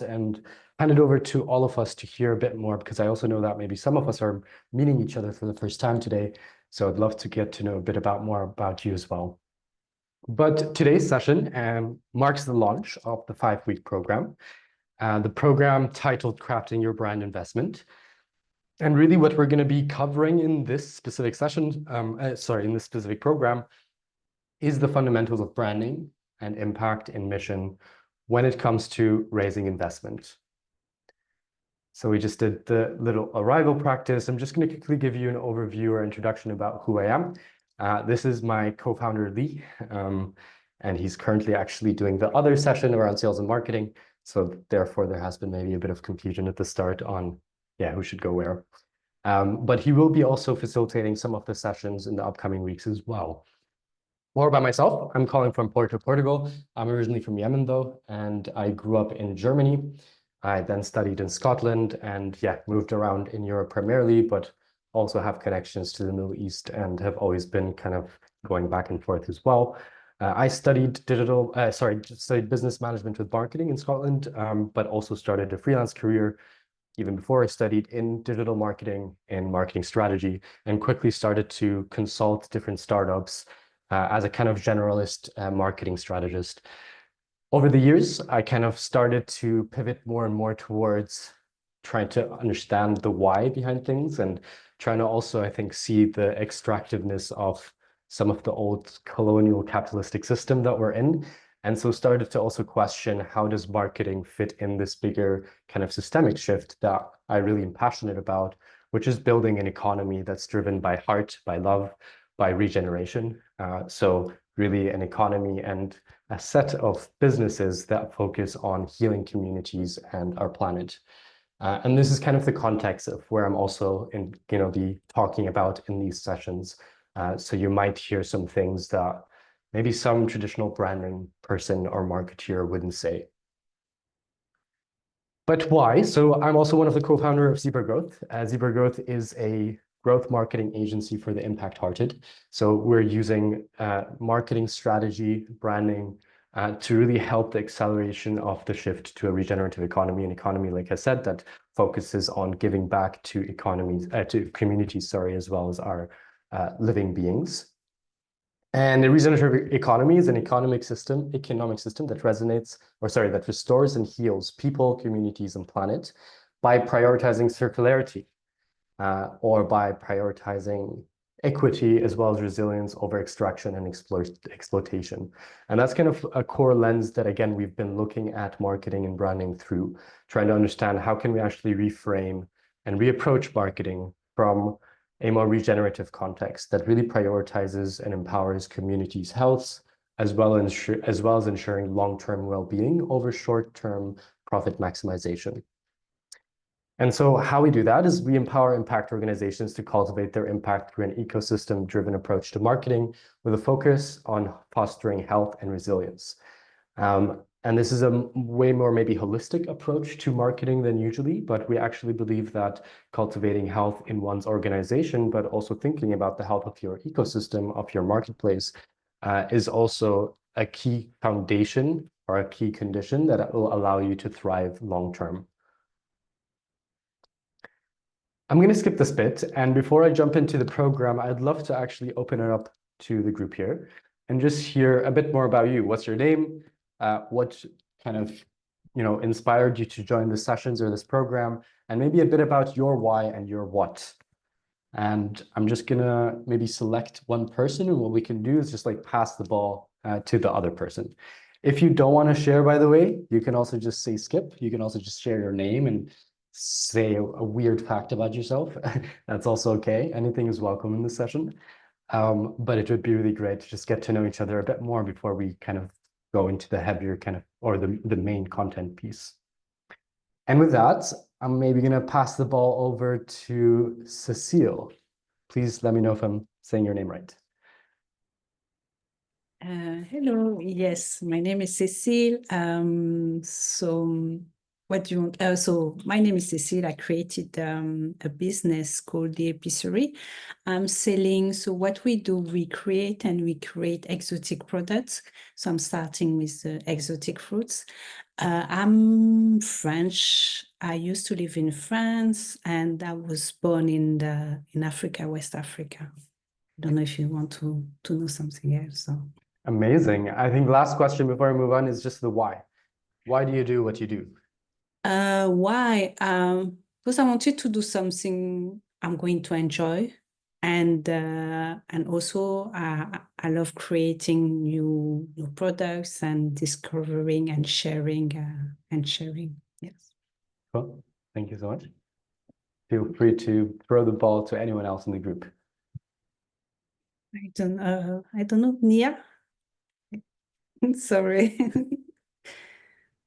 and hand it over to all of us to hear a bit more, because I also know that maybe some of us are meeting each other for the first time today. So I'd love to get to know a bit more about you as well. But today's session marks the launch of the 5-week program, the program titled Crafting Your Brand Investment. And really what we're going to be covering in this specific session, in this specific program, is the fundamentals of branding and impact and mission when it comes to raising investment. So we just did the little arrival practice. I'm just going to quickly give you an overview or introduction about who I am. This is my co-founder, Lee, and he's currently actually doing the other session around sales and marketing. So therefore, there has been maybe a bit of confusion at the start on, who should go where. But he will be also facilitating some of the sessions in the upcoming weeks as well. More about myself, I'm calling from Porto, Portugal. I'm originally from Yemen, though, and I grew up in Germany. I then studied in Scotland and moved around in Europe primarily, but also have connections to the Middle East and have always been kind of going back and forth as well. I studied business management with marketing in Scotland, but also started a freelance career even before I studied in digital marketing and marketing strategy, and quickly started to consult different startups as a kind of generalist marketing strategist. Over the years, I kind of started to pivot more and more towards trying to understand the why behind things and trying to also, I think, see the extractiveness of some of the old colonial capitalistic system that we're in. And so started to also question, how does marketing fit in this bigger kind of systemic shift that I really am passionate about, which is building an economy that's driven by heart, by love, by regeneration. So really an economy and a set of businesses that focus on healing communities and our planet. And this is kind of the context of where I'm also be talking about in these sessions. So you might hear some things that maybe some traditional branding person or marketeer wouldn't say. But why? So I'm also one of the co-founder of Zebra Growth. Zebra Growth is a growth marketing agency for the impact-hearted. So we're using marketing strategy, branding, to really help the acceleration of the shift to a regenerative economy, an economy, like I said, that focuses on giving back to communities, as well as our living beings. And the regenerative economy is an economic system that that restores and heals people, communities, and planet by prioritizing circularity, or by prioritizing equity as well as resilience over extraction and exploitation. And that's kind of a core lens that, again, we've been looking at marketing and branding through, trying to understand how can we actually reframe and reapproach marketing from a more regenerative context that really prioritizes and empowers communities' health, as well as ensuring long-term well-being over short-term profit maximization. And so how we do that is we empower impact organizations to cultivate their impact through an ecosystem-driven approach to marketing with a focus on fostering health and resilience. And this is a way more maybe holistic approach to marketing than usually, but we actually believe that cultivating health in one's organization, but also thinking about the health of your ecosystem, of your marketplace, is also a key foundation or a key condition that will allow you to thrive long-term. I'm going to skip this bit, and before I jump into the program, I'd love to actually open it up to the group here and just hear a bit more about you. What's your name? What kind of, inspired you to join the sessions or this program, and maybe a bit about your why and your what. And I'm just gonna maybe select one person, and what we can do is just like pass the ball to the other person. If you don't want to share, by the way, you can also just say skip. You can also just share your name and say a weird fact about yourself. That's also okay. Anything is welcome in this session. But it would be really great to just get to know each other a bit more before we kind of go into the heavier kind of, or the main content piece. And with that, I'm maybe going to pass the ball over to Cecile. Please let me know if I'm saying your name right. Hello. Yes, my name is Cecile. So What do you want? So my name is Cecile. I created a business called The Epicery. I'm selling. So what we do, we create exotic products. So I'm starting with exotic fruits. I'm French. I used to live in France, and I was born in Africa, West Africa. I don't know if you want to know something else. So. Amazing. I think last question before we move on is just the why. Why do you do what you do? Why? Because I wanted to do something I'm going to enjoy, and also I love creating new products and discovering and sharing and sharing. Yes. Cool. Thank you so much. Feel free to throw the ball to anyone else in the group. I don't know, Nia. Sorry.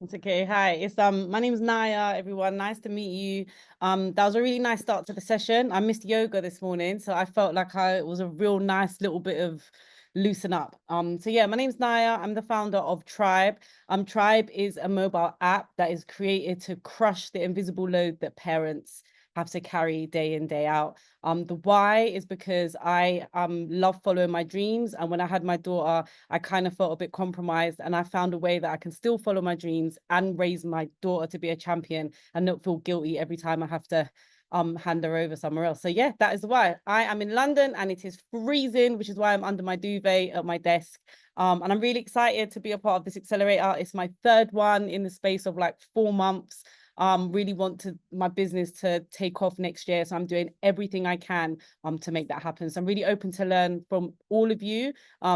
It's okay. Hi, it's my name's Naya, everyone. Nice to meet you. That was a really nice start to the session. I missed yoga this morning, so I felt like it was a real nice little bit of loosen up. So yeah, my name's Naya. I'm the founder of Tribe. Tribe is a mobile app that is created to crush the invisible load that parents have to carry day in, day out. The why is because I love following my dreams. And when I had my daughter, I kind of felt a bit compromised, and I found a way that I can still follow my dreams and raise my daughter to be a champion and not feel guilty every time I have to hand her over somewhere else. So yeah, that is why. I am in London and it is freezing, which is why I'm under my duvet at my desk. And I'm really excited to be a part of this accelerator. It's my third one in the space of like 4 months. Really want my business to take off next year. So I'm doing everything I can to make that happen. So I'm really open to learn from all of you.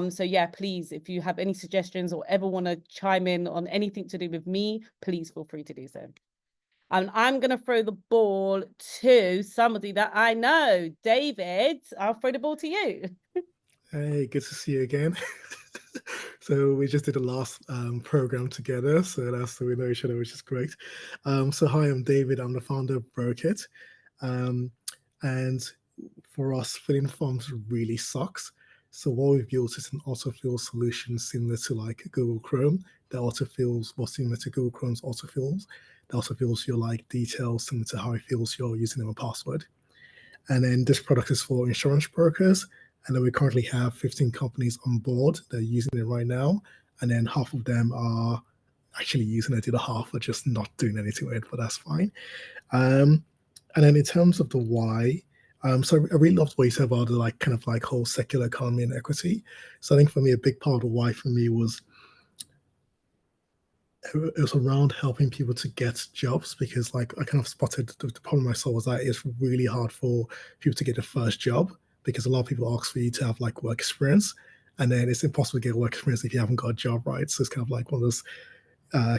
So yeah, please, if you have any suggestions or ever want to chime in on anything to do with me, please feel free to do so. And I'm going to throw the ball to somebody that I know. David, I'll throw the ball to you. Hey, good to see you again. So we just did the last program together, so that's so we know each other, which is great. So hi, I'm David. I'm the founder of Brokit, and for us, filling forms really sucks. So what we've built is an autofill solution similar to like Google Chrome that autofills what's similar to Google Chrome's autofills. That also fills your like details similar to how it fills your username and password. And then this product is for insurance brokers. And then we currently have 15 companies on board that are using it right now. And then half of them are actually using it, the other half are just not doing anything with it, but that's fine. And then in terms of the why, so I really loved what you said about the like kind of like whole secular economy and equity. So I think for me, a big part of the why for me was it was around helping people to get jobs, because like I kind of spotted the problem I saw was that it's really hard for people to get a first job, because a lot of people ask for you to have like work experience, and then it's impossible to get work experience if you haven't got a job, right? So it's kind of like one of those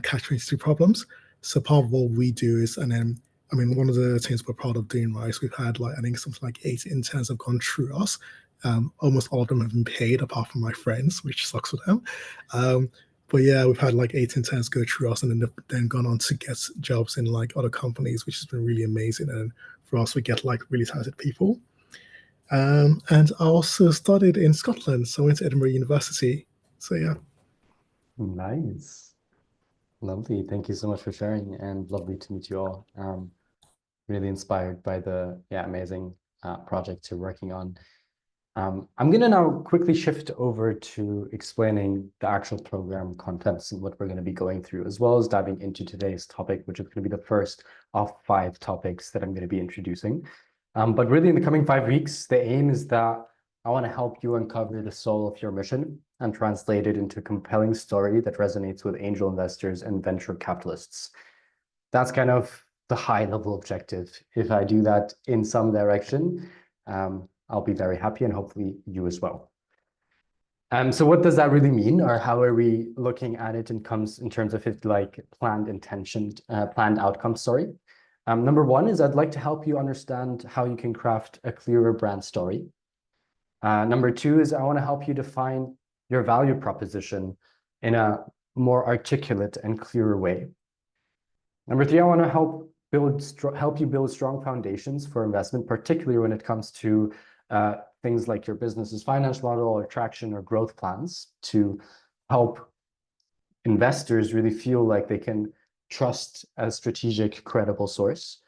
catch-22 problems. So part of what we do is, and then I mean, one of the things we're proud of doing, right, is we've had like I think something like 8 interns have gone through us. Almost all of them have been paid, apart from my friends, which sucks for them. But yeah, we've had like 8 interns go through us, and then gone on to get jobs in like other companies, which has been really amazing. And for us, we get like really talented people. And I also studied in Scotland, so I went to Edinburgh University. So yeah. Nice. Lovely. Thank you so much for sharing, and lovely to meet you all. Really inspired by the amazing project you're working on. I'm going to now quickly shift over to explaining the actual program contents and what we're going to be going through, as well as diving into today's topic, which is going to be the first of 5 topics that I'm going to be introducing. But really, in the coming 5 weeks, the aim is that I want to help you uncover the soul of your mission and translate it into a compelling story that resonates with angel investors and venture capitalists. That's kind of the high-level objective. If I do that in some direction, I'll be very happy, and hopefully you as well. So what does that really mean, or how are we looking at it in terms of it like planned outcomes, sorry. Number 1 is I'd like to help you understand how you can craft a clearer brand story. Number 2 is I want to help you define your value proposition in a more articulate and clearer way. Number 3, I want to help you build strong foundations for investment, particularly when it comes to things like your business's finance model or traction or growth plans, to help investors really feel like they can trust a strategic, credible source,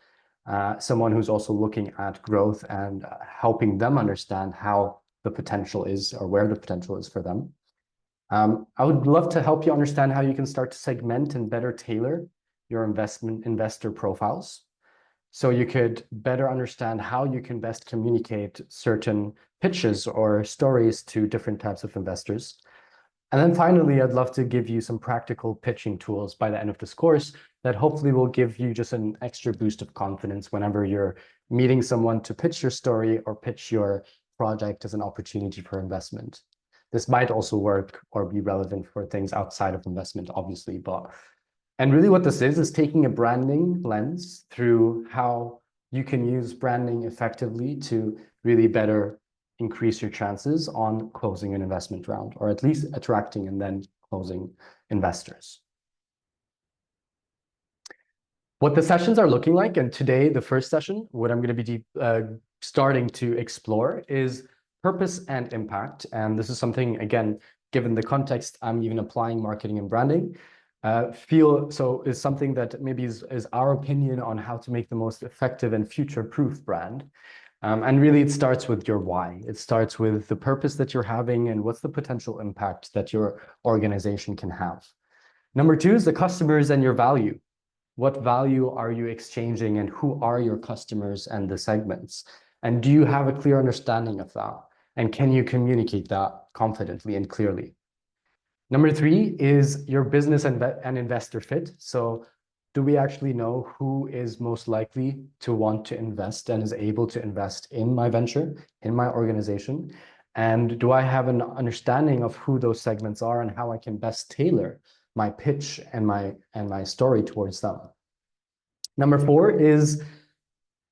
someone who's also looking at growth and helping them understand how the potential is or where the potential is for them. I would love to help you understand how you can start to segment and better tailor your investor profiles. So you could better understand how you can best communicate certain pitches or stories to different types of investors. And then finally, I'd love to give you some practical pitching tools by the end of this course that hopefully will give you just an extra boost of confidence whenever you're meeting someone to pitch your story or pitch your project as an opportunity for investment. This might also work or be relevant for things outside of investment, obviously, and really what this is taking a branding lens through how you can use branding effectively to really better increase your chances on closing an investment round, or at least attracting and then closing investors. What the sessions are looking like, and today, the first session, what I'm going to be starting to explore is purpose and impact. And this is something, again, given the context, I'm even applying marketing and branding. Is something that maybe is our opinion on how to make the most effective and future-proof brand. And really, it starts with your why. It starts with the purpose that you're having and what's the potential impact that your organization can have. Number two is the customers and your value. What value are you exchanging and who are your customers and the segments? And do you have a clear understanding of that? And can you communicate that confidently and clearly? Number three is your business and investor fit. So do we actually know who is most likely to want to invest and is able to invest in my venture, in my organization? And do I have an understanding of who those segments are and how I can best tailor my pitch and my story towards them? Number four is,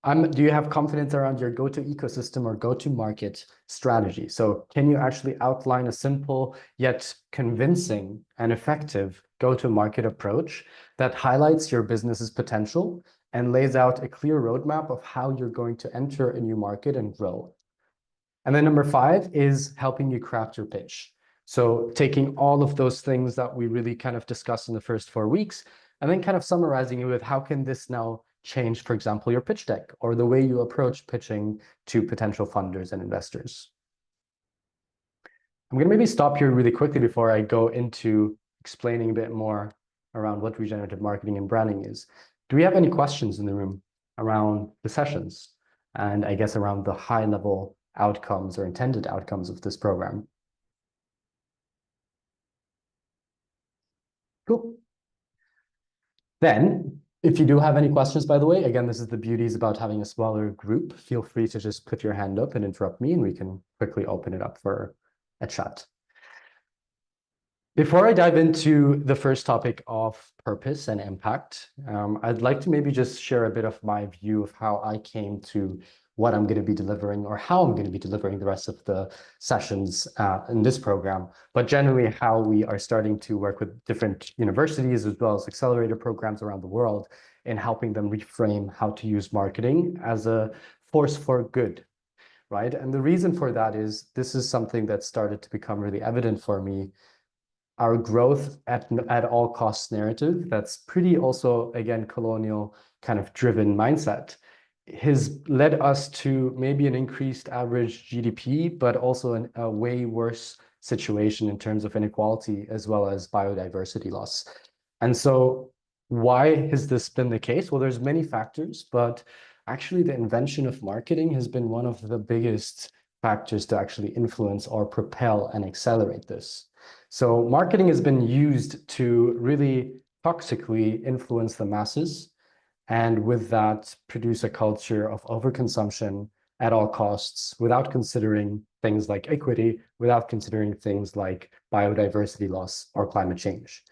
do you have confidence around your go-to ecosystem or go-to-market strategy? So can you actually outline a simple yet convincing and effective go-to-market approach that highlights your business's potential and lays out a clear roadmap of how you're going to enter a new market and grow? And then number five is helping you craft your pitch. So taking all of those things that we really kind of discussed in the first 4 weeks, and then kind of summarizing it with how can this now change, for example, your pitch deck or the way you approach pitching to potential funders and investors. I'm going to maybe stop here really quickly before I go into explaining a bit more around what regenerative marketing and branding is. Do we have any questions in the room around the sessions and I guess around the high level outcomes or intended outcomes of this program? Cool. Then, if you do have any questions, by the way, again, this is the beauties about having a smaller group. Feel free to just put your hand up and interrupt me, and we can quickly open it up for a chat. Before I dive into the first topic of purpose and impact, I'd like to maybe just share a bit of my view of how I came to what I'm going to be delivering or how I'm going to be delivering the rest of the sessions in this program, but generally how we are starting to work with different universities as well as accelerator programs around the world in helping them reframe how to use marketing as a force for good, right? And the reason for that is this is something that started to become really evident for me. Our growth at all costs narrative, that's pretty also, again, colonial kind of driven mindset, has led us to maybe an increased average GDP, but also a way worse situation in terms of inequality as well as biodiversity loss. And so why has this been the case? Well, there's many factors, but actually the invention of marketing has been one of the biggest factors to actually influence or propel and accelerate this. So marketing has been used to really toxically influence the masses, and with that, produce a culture of overconsumption at all costs without considering things like equity, without considering things like biodiversity loss or climate change.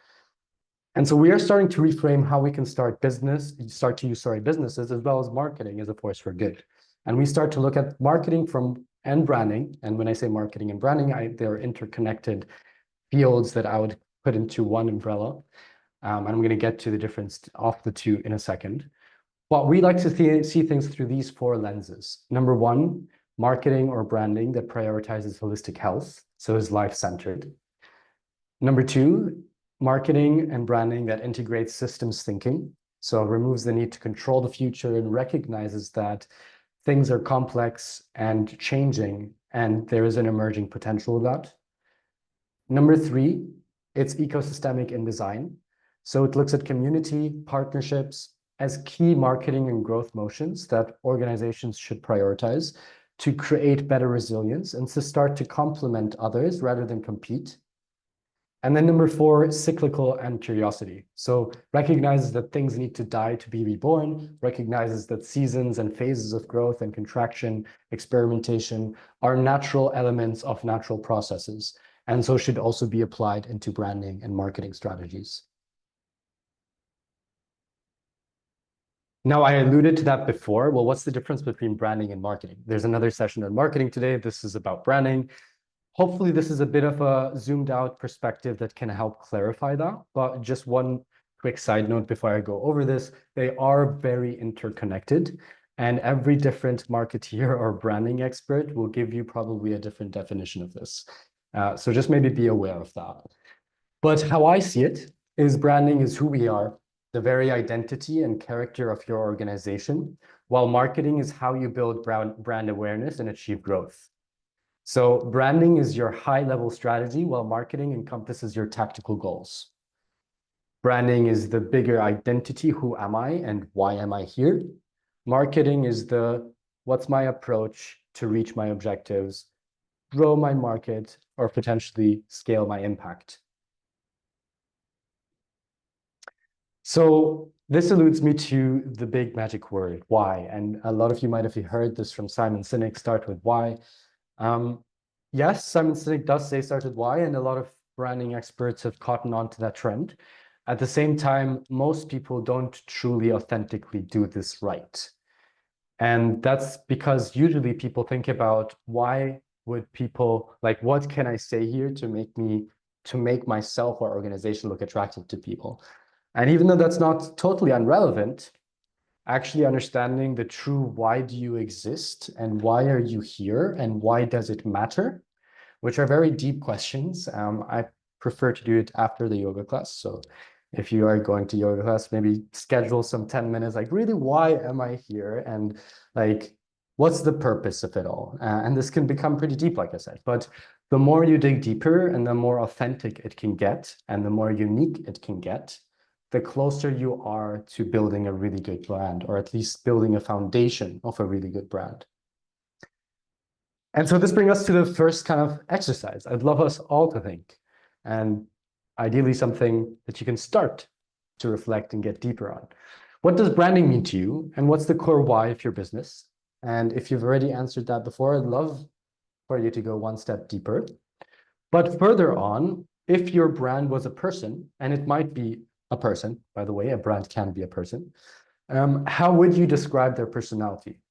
And so we are starting to reframe how we can start to use businesses as well as marketing as a force for good. And we start to look at marketing and branding. And when I say marketing and branding, they're interconnected fields that I would put into one umbrella. And I'm going to get to the difference of the two in a second. But we like to see things through these 4 lenses. Number one, marketing or branding that prioritizes holistic health, so is life-centered. Number two, marketing and branding that integrates systems thinking. So it removes the need to control the future and recognizes that things are complex and changing, and there is an emerging potential of that. Number three, it's ecosystemic in design. So it looks at community partnerships as key marketing and growth motions that organizations should prioritize to create better resilience and to start to complement others rather than compete. And then number four, cyclical and curiosity. So recognizes that things need to die to be reborn, recognizes that seasons and phases of growth and contraction, experimentation are natural elements of natural processes, and so should also be applied into branding and marketing strategies. Now, I alluded to that before. Well, what's the difference between branding and marketing? There's another session on marketing today. This is about branding. Hopefully, this is a bit of a zoomed out perspective that can help clarify that. But just one quick side note before I go over this, they are very interconnected. And every different marketeer or branding expert will give you probably a different definition of this. So just maybe be aware of that. But how I see it is branding is who we are, the very identity and character of your organization, while marketing is how you build brand awareness and achieve growth. So branding is your high-level strategy, while marketing encompasses your tactical goals. Branding is the bigger identity, who am I and why am I here? Marketing is the what's my approach to reach my objectives, grow my market, or potentially scale my impact. So this alludes me to the big magic word, why. And a lot of you might have heard this from Simon Sinek, start with why. Yes, Simon Sinek does say start with why, and a lot of branding experts have caught on to that trend. At the same time, most people don't truly authentically do this right. And that's because usually people think about why would people, like, what can I say here to make myself or organization look attractive to people? And even though that's not totally irrelevant, actually understanding the true why do you exist and why are you here and why does it matter, which are very deep questions. I prefer to do it after the yoga class. So if you are going to yoga class, maybe schedule some 10 minutes, like really, why am I here? And like, what's the purpose of it all? And this can become pretty deep, like I said, but the more you dig deeper and the more authentic it can get and the more unique it can get, the closer you are to building a really good brand, or at least building a foundation of a really good brand. And so this brings us to the first kind of exercise I'd love us all to think, and ideally something that you can start to reflect and get deeper on. What does branding mean to you? And what's the core why of your business? And if you've already answered that before, I'd love for you to go one step deeper. But further on, if your brand was a person, and it might be a person, by the way, a brand can be a person, how would you describe their personality?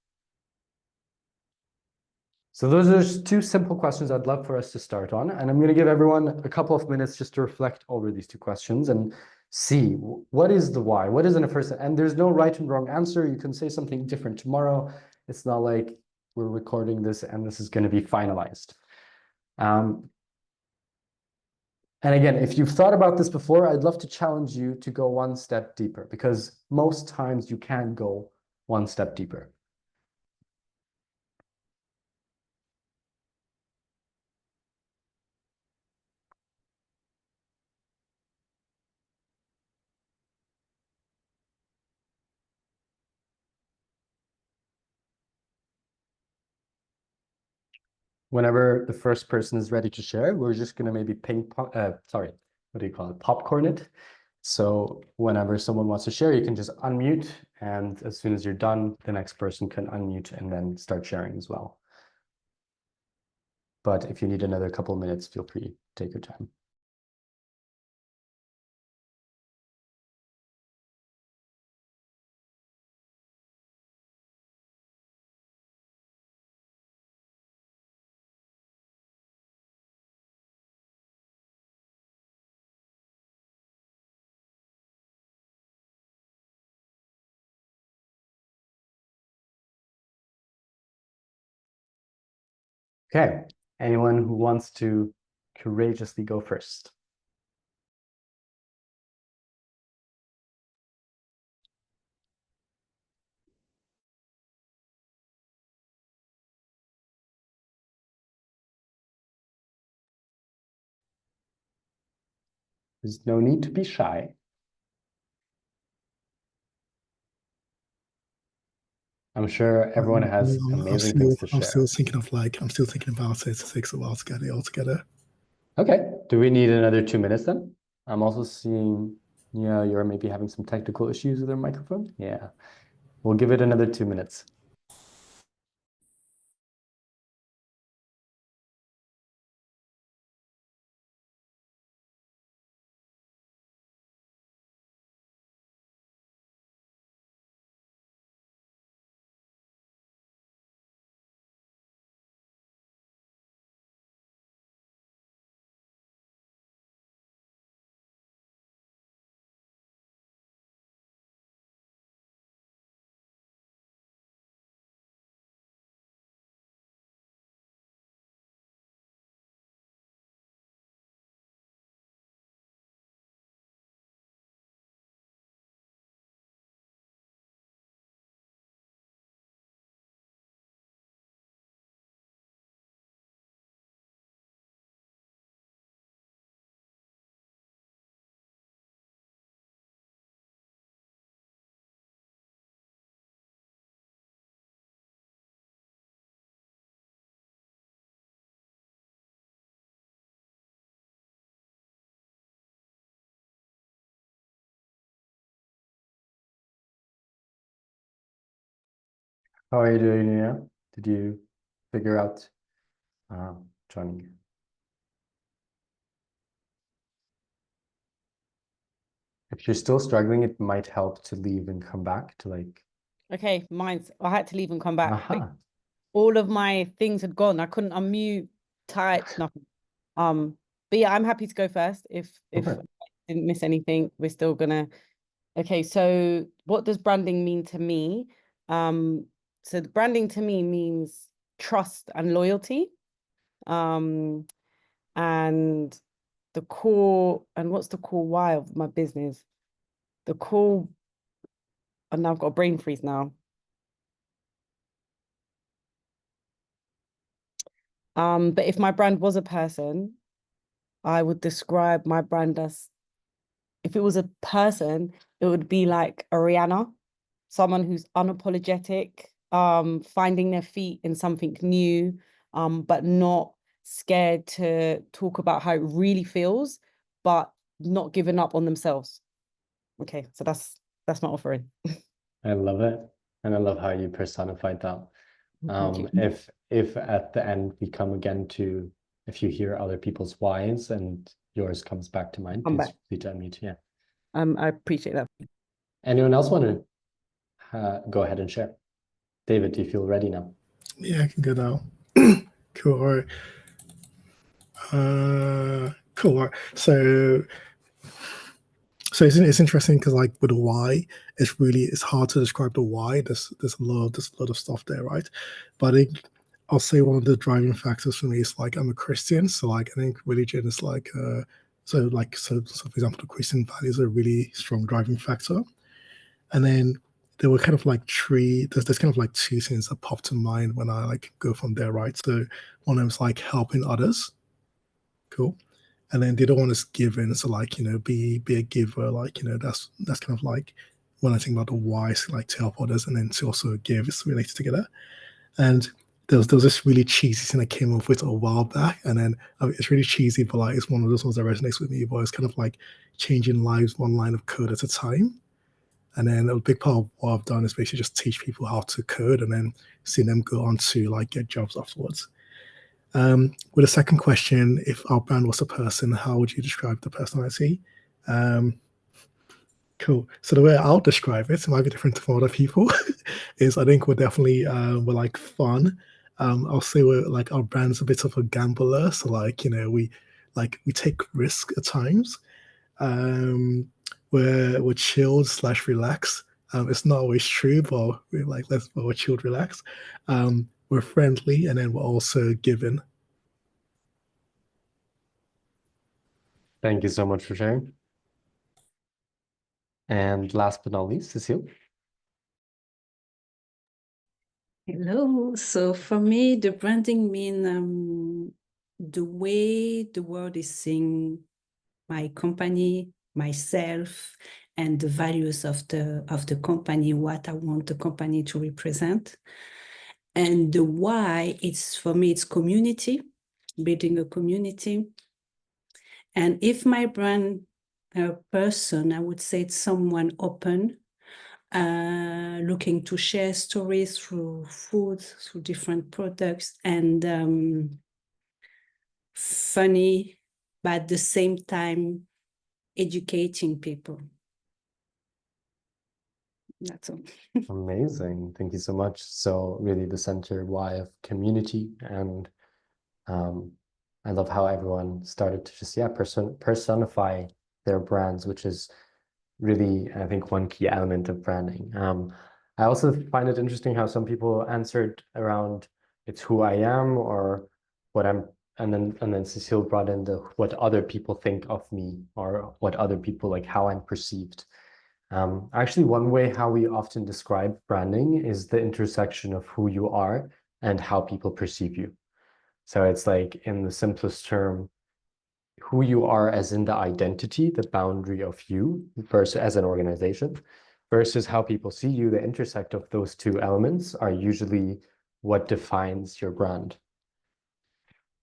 So those are two simple questions I'd love for us to start on. And I'm going to give everyone a couple of minutes just to reflect over these two questions and see what is the why, what is in a person? And there's no right and wrong answer. You can say something different tomorrow. It's not like we're recording this and this is going to be finalized. And again, if you've thought about this before, I'd love to challenge you to go one step deeper, because most times you can go one step deeper. Whenever the first person is ready to share, we're just going to maybe popcorn it. So whenever someone wants to share, you can just unmute, and as soon as you're done, the next person can unmute and then start sharing as well. But if you need another couple of minutes, feel free to take your time. Okay, anyone who wants to courageously go first? There's no need to be shy. I'm sure everyone has amazing things to share. I'm still thinking about it. It takes a while to get it all together. Okay. Do we need another 2 minutes then? I'm also seeing, yeah, you're maybe having some technical issues with your microphone. Yeah. We'll give it another 2 minutes. How are you doing, Nia? Did you figure out joining? If you're still struggling, it might help to leave and come back to like. Okay, I had to leave and come back. Aha. All of my things had gone. I couldn't unmute, type, nothing. But yeah, I'm happy to go first. If Okay. I didn't miss anything, we're still gonna. Okay, so what does branding mean to me? So the branding to me means trust and loyalty. And the core, and what's the core why of my business? The core, and I've got a brain freeze now. But if my brand was a person, I would describe my brand as, if it was a person, it would be like a Rihanna, someone who's unapologetic, finding their feet in something new, but not scared to talk about how it really feels, but not giving up on themselves. Okay, so that's my offering. I love it. And I love how you personified that. If at the end we come again to, if you hear other people's whys and yours comes back to mind, please free to unmute. Yeah. I appreciate that. Anyone else want to go ahead and share? David, do you feel ready now? Yeah, I can go now. Cool. All right. Cool. All right. So it's interesting because like with the why, it's hard to describe the why. There's a lot of stuff there, right? But I think I'll say one of the driving factors for me is like I'm a Christian, so like I think religion is like so for example, the Christian values are a really strong driving factor. And then there were kind of like there's kind of like two things that pop to mind when I like go from there, right? So one of them is like helping others. Cool. And then the other one is giving. So like, be a giver, like, that's kind of like when I think about the why, so like to help others and then to also give, it's related together. And there was this really cheesy thing I came up with a while back, and then it's really cheesy, but like it's one of those ones that resonates with me. But it's kind of like changing lives one line of code at a time. And then a big part of what I've done is basically just teach people how to code and then see them go on to like get jobs afterwards. With the second question, if our brand was a person, how would you describe the personality? Cool. So the way I'll describe it might be different from other people. Is I think we're definitely we're like fun. I'll say we're like our brand's a bit of a gambler. So like we take risk at times. We're chilled / relaxed. It's not always true, but we're chilled, relaxed. We're friendly, and then we're also giving. Thank you so much for sharing. And last but not least, Cecile. Hello. So for me, the branding mean the way the world is seeing my company, myself, and the values of the company, what I want the company to represent. And the why, it's for me, it's community, building a community. And if my brand person, I would say it's someone open, looking to share stories through food, through different products, and funny, but at the same time, educating people. That's all. Amazing. Thank you so much. So really the center why of community, and I love how everyone started to just, personify their brands, which is really, I think, one key element of branding. I also find it interesting how some people answered around it's who I am or what I'm, and then Cecile brought in the what other people think of me, or what other people, like how I'm perceived. Actually, one way how we often describe branding is the intersection of who you are and how people perceive you. So it's like, in the simplest term, who you are as in the identity, the boundary of you versus as an organization, versus how people see you. The intersect of those two elements are usually what defines your brand.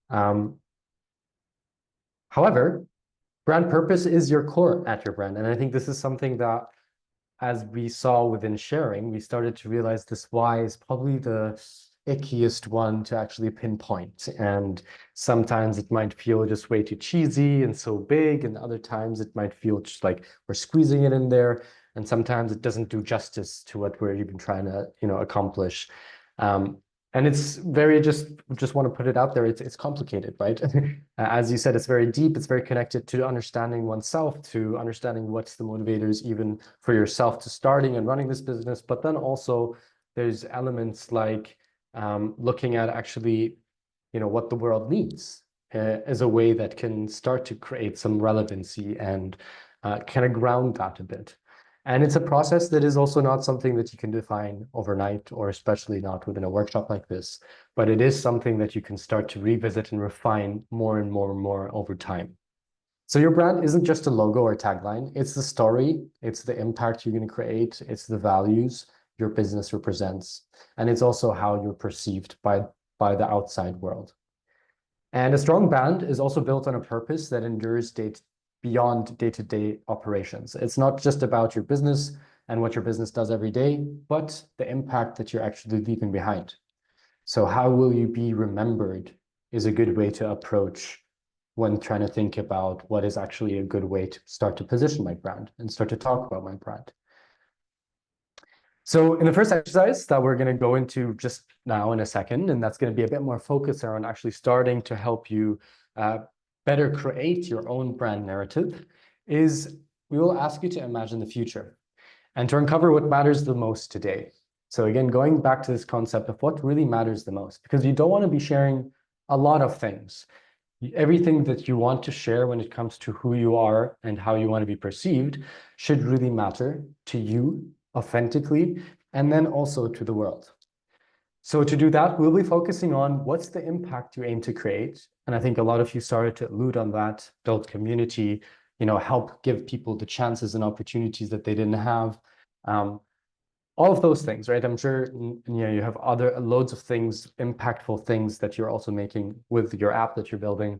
However, brand purpose is your core at your brand. And I think this is something that, as we saw within sharing, we started to realize this why is probably the ickiest one to actually pinpoint. And sometimes it might feel just way too cheesy and so big, and other times it might feel just like we're squeezing it in there. And sometimes it doesn't do justice to what we're even trying to, accomplish. And it's very just want to put it out there. It's complicated, right? As you said, it's very deep. It's very connected to understanding oneself, to understanding what's the motivators even for yourself to starting and running this business. But then also there's elements like looking at actually, what the world needs as a way that can start to create some relevancy and kind of ground that a bit. And it's a process that is also not something that you can define overnight, or especially not within a workshop like this, but it is something that you can start to revisit and refine more and more and more over time. So your brand isn't just a logo or tagline, it's the story, it's the impact you're going to create, it's the values your business represents, and it's also how you're perceived by the outside world. And a strong brand is also built on a purpose that endures beyond day-to-day operations. It's not just about your business and what your business does every day, but the impact that you're actually leaving behind. So how will you be remembered is a good way to approach when trying to think about what is actually a good way to start to position my brand and start to talk about my brand. So in the first exercise that we're going to go into just now in a second, and that's going to be a bit more focused around actually starting to help you better create your own brand narrative, is we will ask you to imagine the future and to uncover what matters the most today. So again, going back to this concept of what really matters the most, because you don't want to be sharing a lot of things. Everything that you want to share when it comes to who you are and how you want to be perceived should really matter to you authentically, and then also to the world. So to do that, we'll be focusing on what's the impact you aim to create. And I think a lot of you started to allude on that: build community, help give people the chances and opportunities that they didn't have. All of those things, right? I'm sure you have other loads of things, impactful things that you're also making with your app that you're building.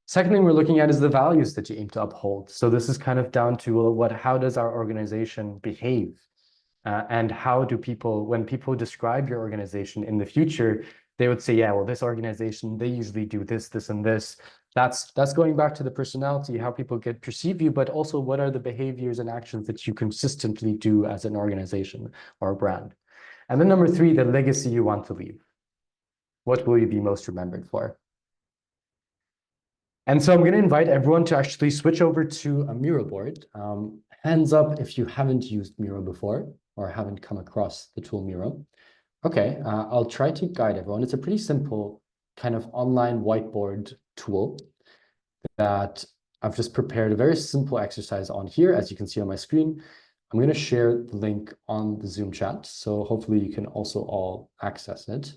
Second thing we're looking at is the values that you aim to uphold. So this is kind of down to how does our organization behave? And how do people, when people describe your organization in the future, they would say, yeah, well, this organization, they usually do this, this, and this. That's going back to the personality, how people perceive you, but also what are the behaviors and actions that you consistently do as an organization or a brand. And then number three, the legacy you want to leave. What will you be most remembered for? And so I'm going to invite everyone to actually switch over to a Miro board. Hands up if you haven't used Miro before or haven't come across the tool Miro. Okay, I'll try to guide everyone. It's a pretty simple kind of online whiteboard tool that I've just prepared a very simple exercise on here, as you can see on my screen. I'm going to share the link on the Zoom chat, so hopefully you can also all access it.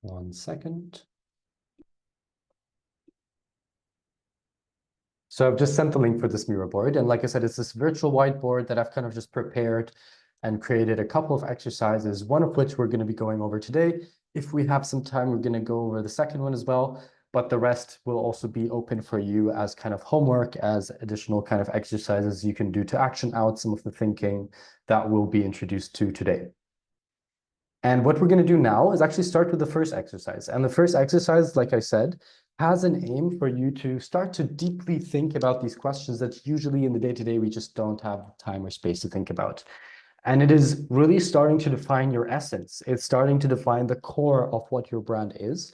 1 second. So I've just sent the link for this Miro board. And like I said, it's this virtual whiteboard that I've kind of just prepared and created a couple of exercises, one of which we're going to be going over today. If we have some time, we're going to go over the second one as well. But the rest will also be open for you as kind of homework, as additional kind of exercises you can do to action out some of the thinking that we'll be introduced to today. And what we're going to do now is actually start with the first exercise. And the first exercise, like I said, has an aim for you to start to deeply think about these questions that usually in the day-to-day we just don't have time or space to think about. And it is really starting to define your essence. It's starting to define the core of what your brand is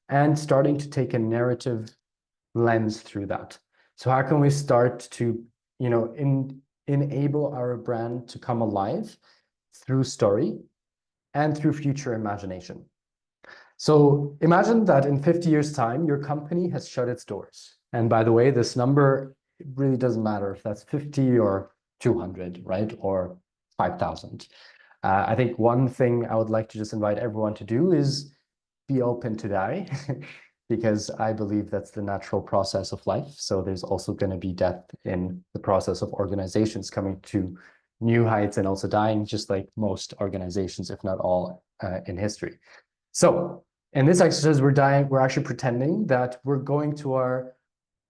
and starting to take a narrative lens through that. So how can we start to, enable our brand to come alive through story and through future imagination? So imagine that in 50 years' time, your company has shut its doors. And by the way, this number, it really doesn't matter if that's 50 or 200, right? Or 5,000. I think one thing I would like to just invite everyone to do is be open to die, because I believe that's the natural process of life. So there's also going to be death in the process of organizations coming to new heights and also dying, just like most organizations, if not all, in history. So in this exercise, we're actually pretending that we're going to our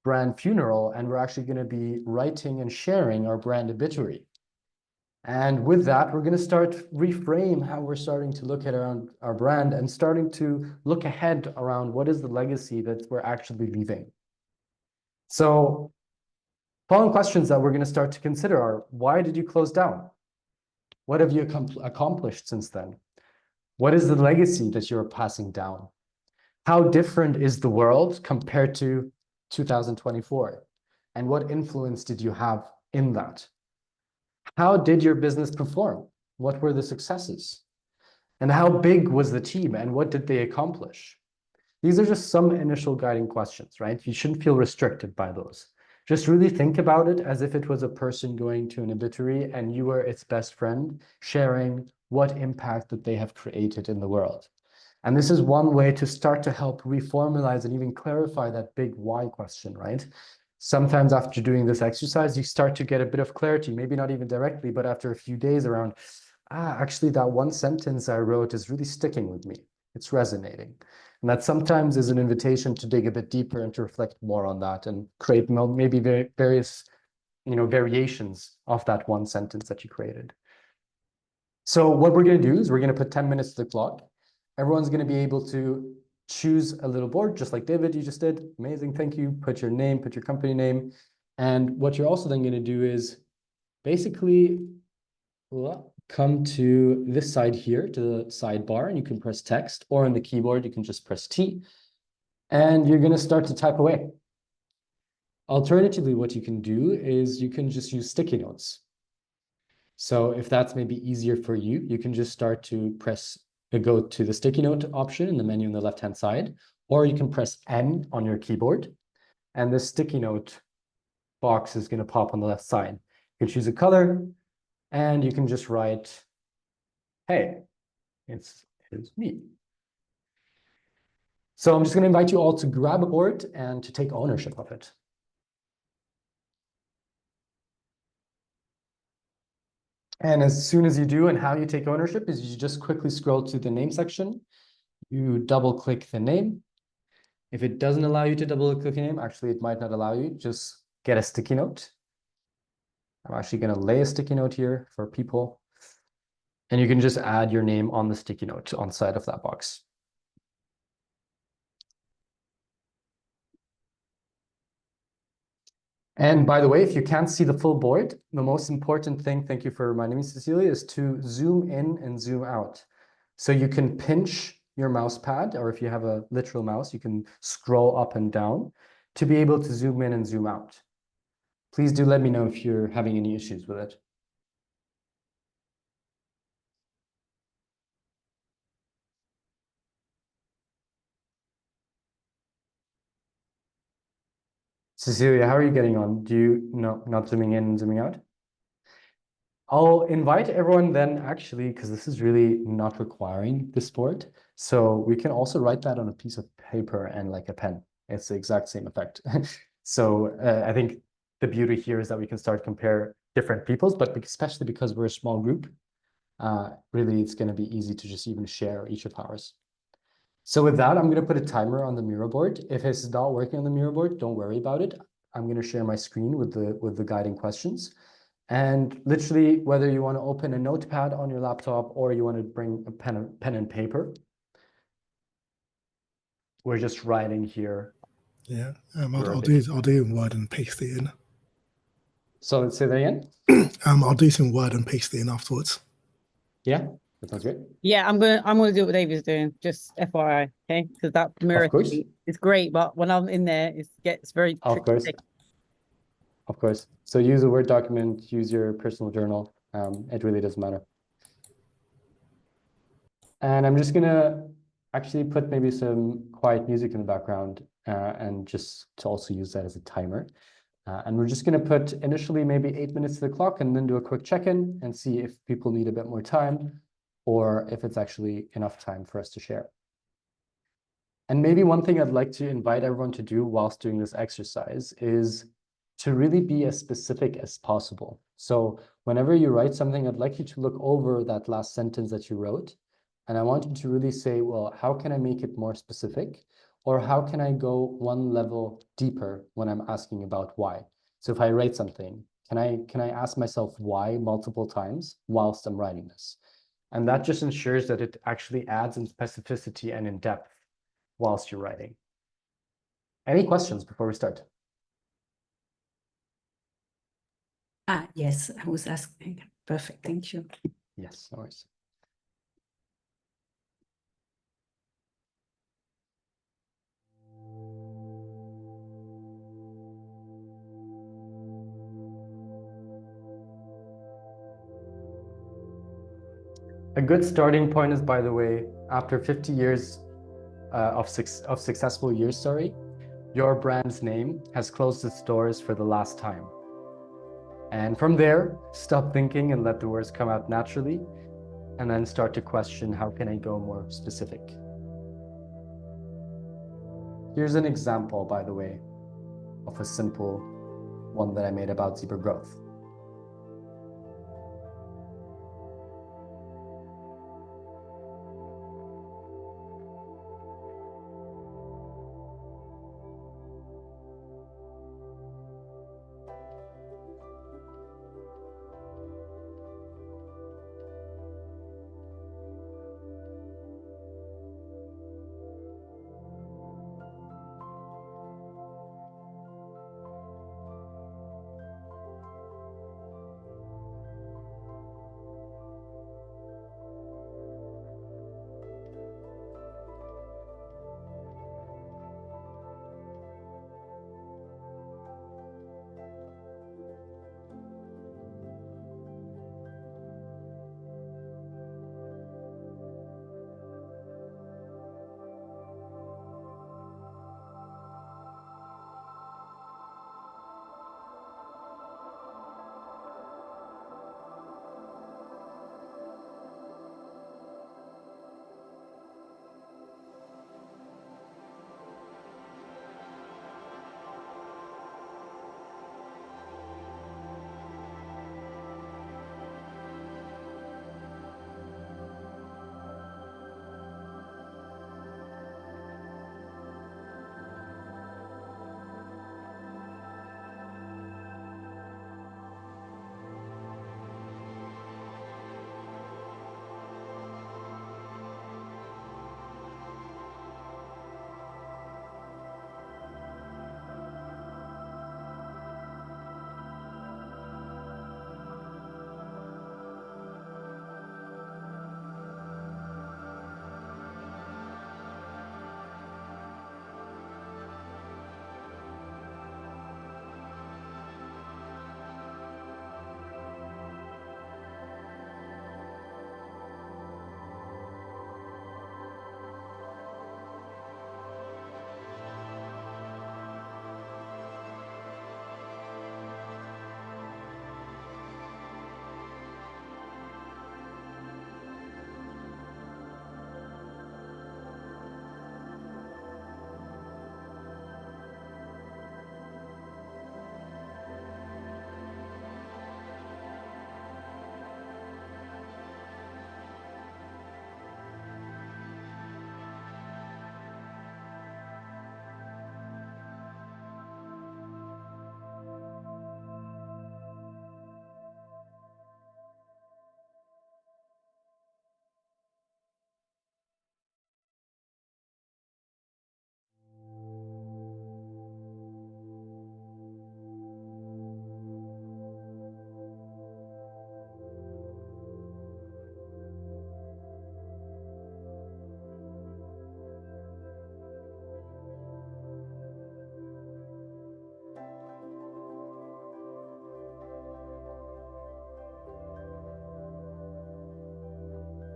brand funeral and we're actually going to be writing and sharing our brand obituary. And with that, we're going to start reframe how we're starting to look at our brand and starting to look ahead around what is the legacy that we're actually leaving. So following questions that we're going to start to consider are, why did you close down? What have you accomplished since then? What is the legacy that you're passing down? How different is the world compared to 2024? And what influence did you have in that? How did your business perform? What were the successes? And how big was the team and what did they accomplish? These are just some initial guiding questions, right? You shouldn't feel restricted by those. Just really think about it as if it was a person going to an obituary and you were its best friend, sharing what impact that they have created in the world. And this is one way to start to help reformulate and even clarify that big why question, right? Sometimes after doing this exercise, you start to get a bit of clarity, maybe not even directly, but after a few days around, actually that one sentence I wrote is really sticking with me. It's resonating. And that sometimes is an invitation to dig a bit deeper and to reflect more on that and create maybe various, variations of that one sentence that you created. So what we're going to do is we're going to put 10 minutes to the clock. Everyone's going to be able to choose a little board, just like David, you just did. Amazing, thank you. Put your name, put your company name. And what you're also then going to do is basically come to this side here, to the sidebar, and you can press text, or on the keyboard, you can just press T, and you're going to start to type away. Alternatively, what you can do is you can just use sticky notes. So if that's maybe easier for you, you can just start to go to the sticky note option in the menu on the left-hand side, or you can press N on your keyboard, and the sticky note box is going to pop on the left side. You can choose a color, and you can just write, hey, it's me. So I'm just going to invite you all to grab a board and to take ownership of it. And as soon as you do, and how you take ownership is you just quickly scroll to the name section. You double click the name. If it doesn't allow you to double click the name, actually it might not allow you, just get a sticky note. I'm actually going to lay a sticky note here for people. And you can just add your name on the sticky note on the side of that box. And by the way, if you can't see the full board, the most important thing, thank you for reminding me, Cecilia, is to zoom in and zoom out. So you can pinch your mouse pad, or if you have a literal mouse, you can scroll up and down to be able to zoom in and zoom out. Please do let me know if you're having any issues with it. Cecilia, how are you getting on? Do you not zooming in and zooming out? I'll invite everyone then actually, because this is really not requiring this board. So we can also write that on a piece of paper and like a pen. It's the exact same effect. So I think the beauty here is that we can start compare different peoples, but especially because we're a small group, really it's going to be easy to just even share each of ours. So with that, I'm going to put a timer on the Miro board. If it's not working on the Miro board, don't worry about it. I'm going to share my screen with the guiding questions. And literally, whether you want to open a notepad on your laptop or you want to bring a pen and paper, we're just writing here. Yeah, I'll do in Word and paste it in. So let's say that again. I'll do some Word and paste it in afterwards. Yeah, that sounds great. Yeah, I'm gonna do what David's doing. Just FYI, okay? Because that mirror thing is great, but when I'm in there, it gets very tricky. Of course. So use a Word document, use your personal journal. It really doesn't matter. And I'm just gonna actually put maybe some quiet music in the background and just to also use that as a timer. And we're just gonna put initially maybe 8 minutes to the clock and then do a quick check-in and see if people need a bit more time or if it's actually enough time for us to share. And maybe one thing I'd like to invite everyone to do whilst doing this exercise is to really be as specific as possible. So whenever you write something, I'd like you to look over that last sentence that you wrote. And I want you to really say, well, how can I make it more specific? Or how can I go one level deeper when I'm asking about why? So if I write something, can I ask myself why multiple times whilst I'm writing this? And that just ensures that it actually adds in specificity and in depth whilst you're writing. Any questions before we start? Yes, I was asking. Perfect, thank you. Yes, no worries. A good starting point is, by the way, after 50 years of successful years, your brand's name has closed its doors for the last time. And from there, stop thinking and let the words come out naturally, and then start to question, how can I go more specific? Here's an example, by the way, of a simple one that I made about zebra growth.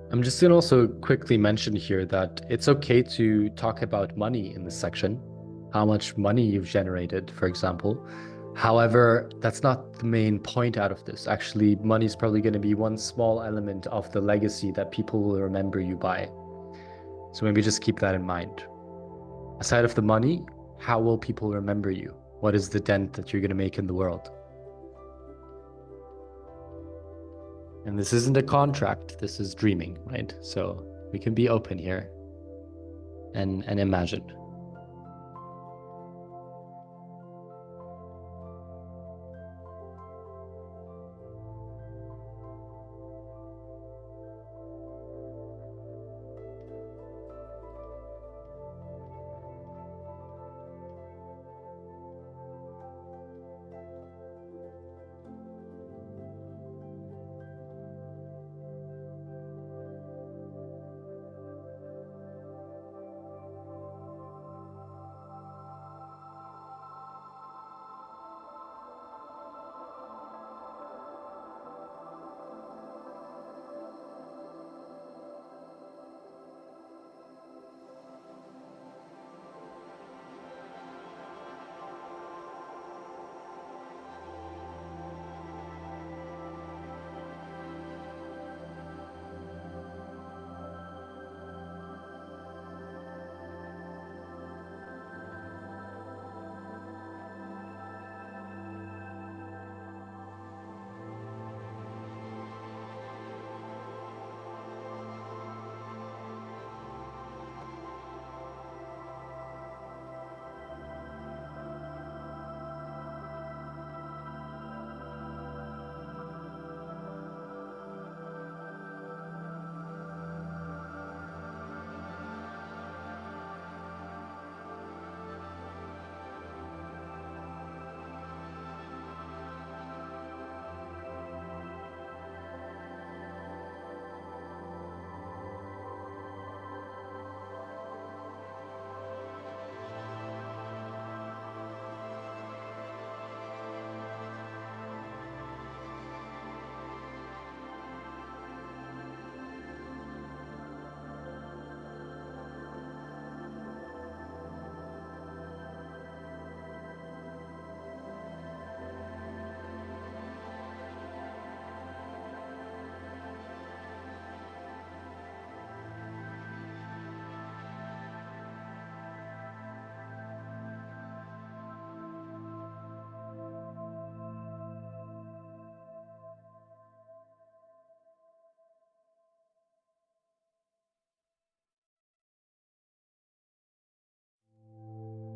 I'm just going to also quickly mention here that it's okay to talk about money in this section, how much money you've generated, for example. However, that's not the main point out of this. Actually, money is probably going to be one small element of the legacy that people will remember you by. So maybe just keep that in mind. Aside of the money, how will people remember you? What is the dent that you're going to make in the world? And this isn't a contract, this is dreaming, right? So we can be open here and imagine.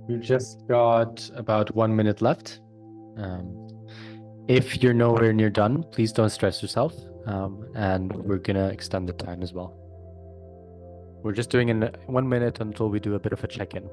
We just got about 1 minute left. If you're nowhere near done, please don't stress yourself. And we're gonna extend the time as well. We're just doing in 1 minute until we do a bit of a check-in.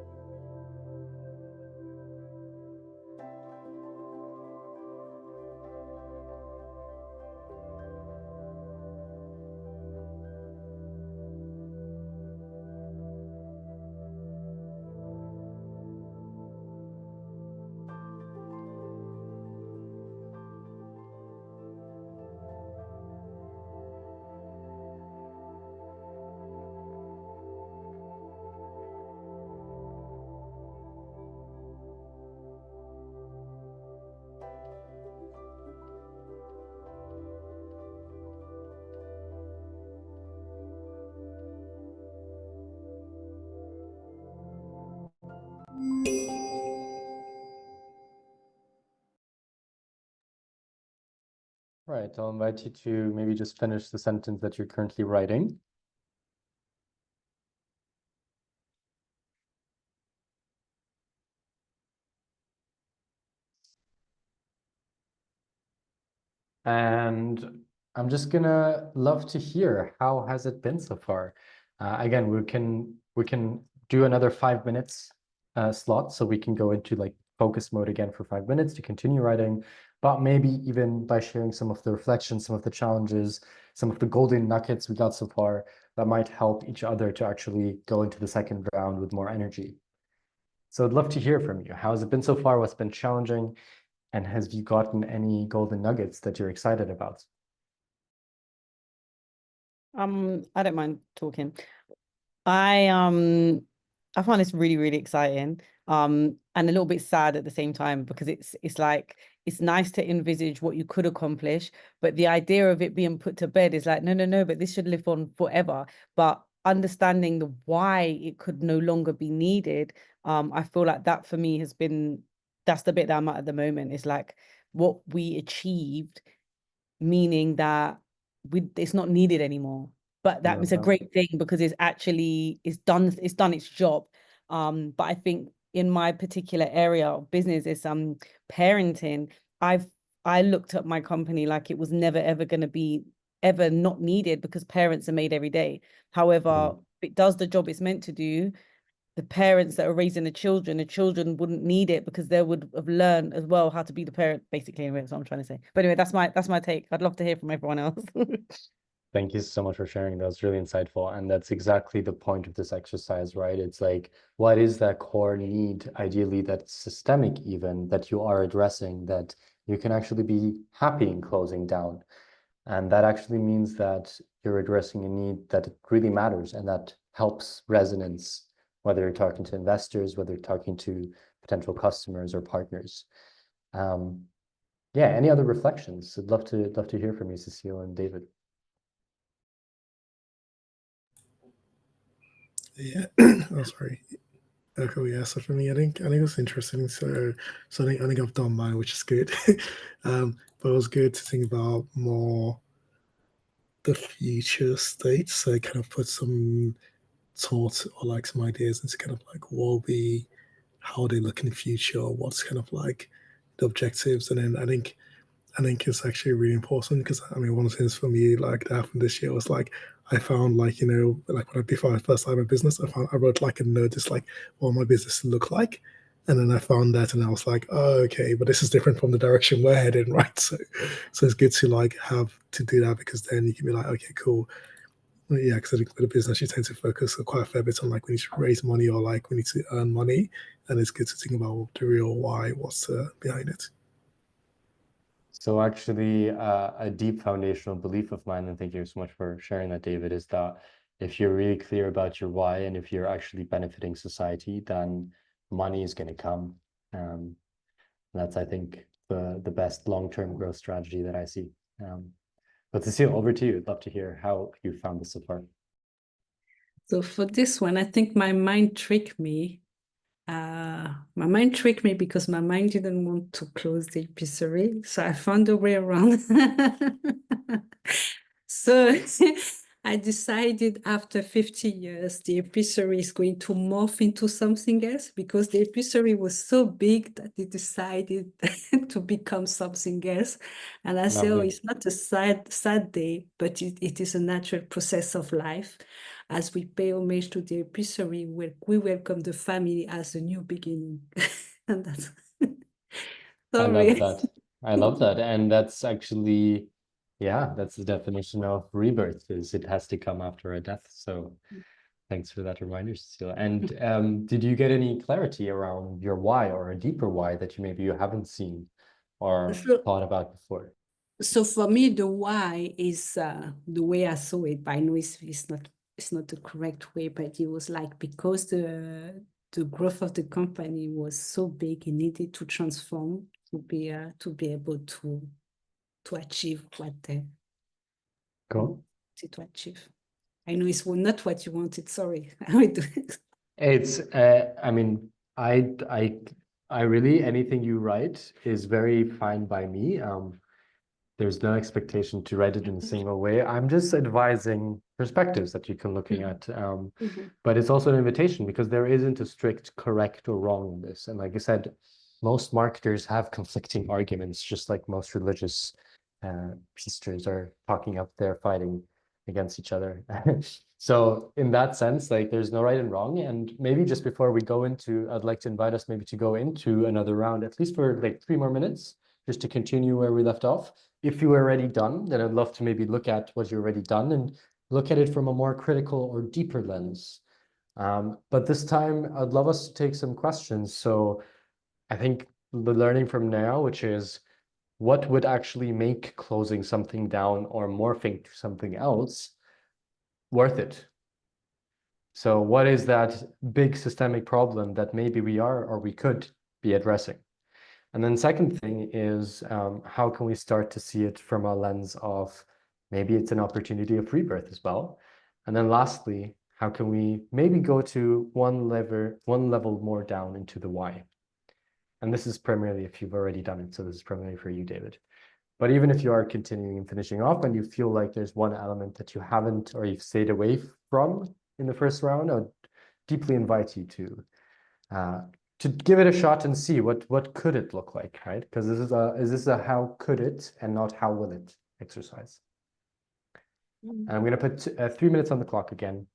Right, I'll invite you to maybe just finish the sentence that you're currently writing. And I'm just gonna love to hear, how has it been so far? Again, we can do another 5 minutes slot, so we can go into like focus mode again for 5 minutes to continue writing, but maybe even by sharing some of the reflections, some of the challenges, some of the golden nuggets we got so far, that might help each other to actually go into the second round with more energy. So I'd love to hear from you. How has it been so far? What's been challenging? And have you gotten any golden nuggets that you're excited about? I don't mind talking. I find this really, really exciting. And a little bit sad at the same time, because it's like it's nice to envisage what you could accomplish, but the idea of it being put to bed is like, no, but this should live on forever. But understanding the why it could no longer be needed, I feel like that for me that's the bit that I'm at the moment. It's like what we achieved, meaning that it's not needed anymore. But that was a great thing, because it's done its job. But I think in my particular area of business is parenting. I looked at my company like it was never ever going to be ever not needed, because parents are made every day. However, it does the job it's meant to do. The parents that are raising the children wouldn't need it, because they would have learned as well how to be the parent, basically. Anyway, that's what I'm trying to say. But anyway, that's my take. I'd love to hear from everyone else. Thank you so much for sharing. That was really insightful. And that's exactly the point of this exercise, right? It's like, what is that core need, ideally that's systemic even, that you are addressing, that you can actually be happy in closing down? And that actually means that you're addressing a need that really matters and that helps resonance, whether you're talking to investors, whether you're talking to potential customers or partners. Yeah, any other reflections? I'd love to hear from you, Cecile and David. Yeah, oh, sorry. Okay, yeah. So for me, I think it's interesting. So I think I've done mine, which is good. But it was good to think about more the future state. So I kind of put some thoughts or like some ideas into kind of like what will be, how they look in the future, what's kind of like the objectives, and then I think it's actually really important, because I mean, one of the things for me like that happened this year was like I found like, you know, like before I first started my business, I wrote like a notice like what my business look like, and then I found that and I was like, oh, okay, but this is different from the direction we're heading, right? So it's good to like have to do that, because then you can be like, okay, cool. Well, yeah, because I think with the business you tend to focus quite a fair bit on like we need to raise money or like we need to earn money, and it's good to think about the real why, what's behind it. So actually, a deep foundational belief of mine, and thank you so much for sharing that, David, is that if you're really clear about your why and if you're actually benefiting society, then money is going to come. That's, I think, the best long-term growth strategy that I see. But Cecile, over to you. I'd love to hear how you found this so far. So for this one, I think my mind tricked me. Because my mind didn't want to close the epicery, so I found a way around. So I decided after 50 years, the epicery is going to morph into something else, because the epicery was so big that it decided to become something else. And I said, oh, it's not a sad day, but it is a natural process of life. As we pay homage to the epicery, we welcome the family as a new beginning. And that's sorry. I love that. I love that. And that's actually, yeah, that's the definition of rebirth, is it has to come after a death. So thanks for that reminder, Cecile. And did you get any clarity around your why, or a deeper why that you haven't seen or thought about before? So for me, the why is the way I saw it, but I know it's not the correct way, but it was like, because the growth of the company was so big, it needed to transform to be able to achieve what they wanted to achieve. I know it's not what you wanted. Sorry, I do it. It's I mean, I really, anything you write is very fine by me. There's no expectation to write it in a single way. I'm just advising perspectives that you can looking at. But it's also an invitation, because there isn't a strict correct or wrong in this. And like I said, most marketers have conflicting arguments, just like most religious pastors are talking up there fighting against each other. So in that sense, like, there's no right and wrong. And maybe just before we go into, I'd like to invite us maybe to go into another round, at least for like 3 more minutes, just to continue where we left off. If you were already done, then I'd love to maybe look at what you've already done and look at it from a more critical or deeper lens. But this time, I'd love us to take some questions. So I think the learning from now, which is, what would actually make closing something down or morphing to something else worth it? So what is that big systemic problem that maybe we are or we could be addressing? And then second thing is how can we start to see it from a lens of maybe it's an opportunity of rebirth as well? And then lastly, how can we maybe go to one level more down into the why? And this is primarily if you've already done it. So this is primarily for you, David. But even if you are continuing and finishing off and you feel like there's one element that you haven't or you've stayed away from in the first round, I would deeply invite you to give it a shot and see what could it look like, right? Because this is a how could it and not how will it exercise. And I'm going to put 3 minutes on the clock again,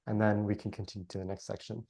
and then we can continue to the next section.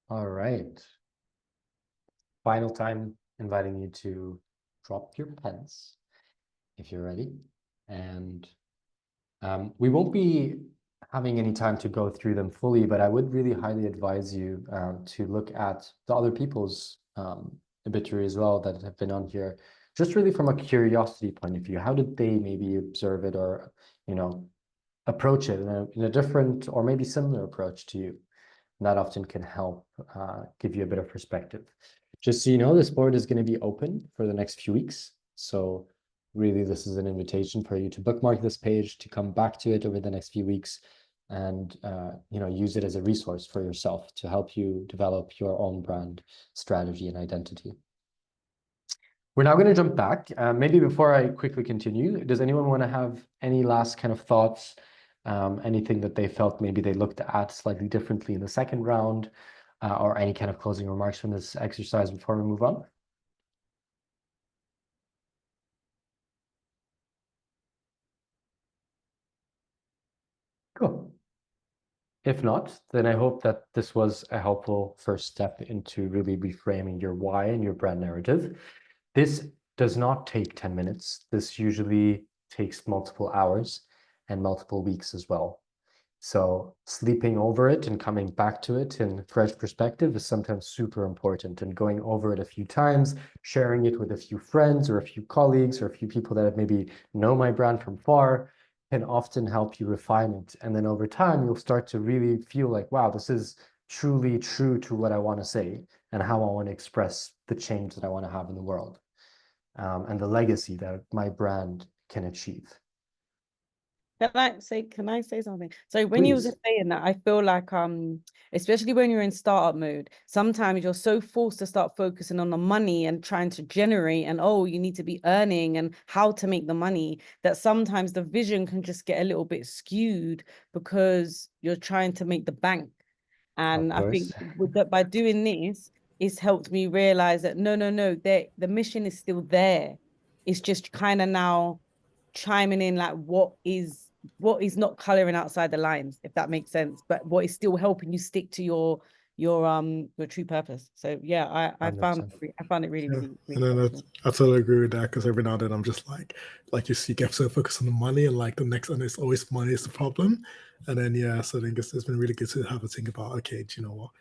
All right. Final time inviting you to drop your pens if you're ready. And we won't be having any time to go through them fully, but I would really highly advise you to look at the other people's obituary as well that have been on here, just really from a curiosity point of view. How did they maybe observe it or, approach it in a different or maybe similar approach to you? And that often can help give you a bit of perspective. Just so you know, this board is going to be open for the next few weeks. So really, this is an invitation for you to bookmark this page, to come back to it over the next few weeks, and use it as a resource for yourself to help you develop your own brand strategy and identity. We're now going to jump back. Maybe before I quickly continue, does anyone want to have any last kind of thoughts, anything that they felt maybe they looked at slightly differently in the second round, or any kind of closing remarks from this exercise before we move on? If not, then I hope that this was a helpful first step into really reframing your why and your brand narrative. This does not take 10 minutes. This usually takes multiple hours and multiple weeks as well. So sleeping over it and coming back to it in fresh perspective is sometimes super important, and going over it a few times, sharing it with a few friends or a few colleagues or a few people that maybe know my brand from far can often help you refine it. And then over time, you'll start to really feel like, wow, this is truly true to what I want to say and how I want to express the change that I want to have in the world, and the legacy that my brand can achieve. Can I say something? So when you was Please. saying that, I feel like especially when you're in startup mode, sometimes you're so forced to start focusing on the money and trying to generate, and oh, you need to be earning and how to make the money, that sometimes the vision can just get a little bit skewed because you're trying to make the bank. Of And I think course. with that, by doing this, it's helped me realize that no, the mission is still there. It's just kind of now chiming in like what is not coloring outside the lines, if that makes sense, but what is still helping you stick to your true purpose. So yeah, I found 100%. I found it really, Yeah, really, and really then helpful. I totally agree with that, because every now and then I'm just like you see, get so focused on the money, and like the next, and it's always money is the problem. And then yeah, so I think it's been really good to have a think about, okay, do you know what?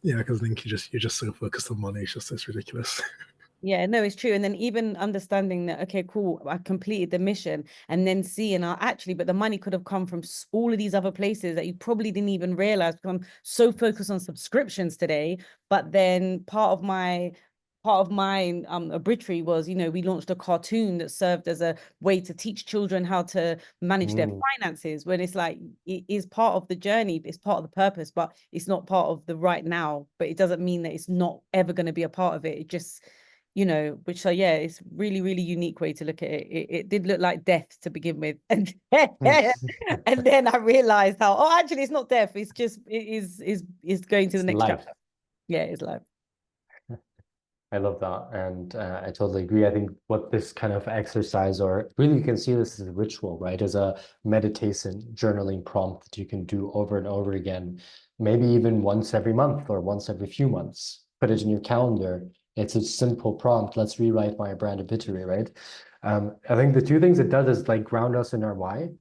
Yeah, because I think you're just so focused on money, it's ridiculous. Yeah, no, it's true. And then even understanding that, okay, cool, I completed the mission, and then seeing, actually, but the money could have come from all of these other places that you probably didn't even realize, because I'm so focused on subscriptions today. But then part of my obituary was, we launched a cartoon that served as a way to teach children how to manage their finances, when it's like, it is part of the journey, it's part of the purpose, but it's not part of the right now. But it doesn't mean that it's not ever going to be a part of it. It just, which, so yeah, it's really, really unique way to look at it. It did look like death to begin with, and and then I realized how, actually it's not death, it's just, is going to the It's next life. chapter. Yeah, it's life. I love that. And I totally agree. I think what this kind of exercise, or really you can see this as a ritual, right? As a meditation journaling prompt that you can do over and over again, maybe even once every month or once every few months. Put it in your calendar. It's a simple prompt. Let's rewrite my brand obituary, right? I think the two things it does is like ground us in our why.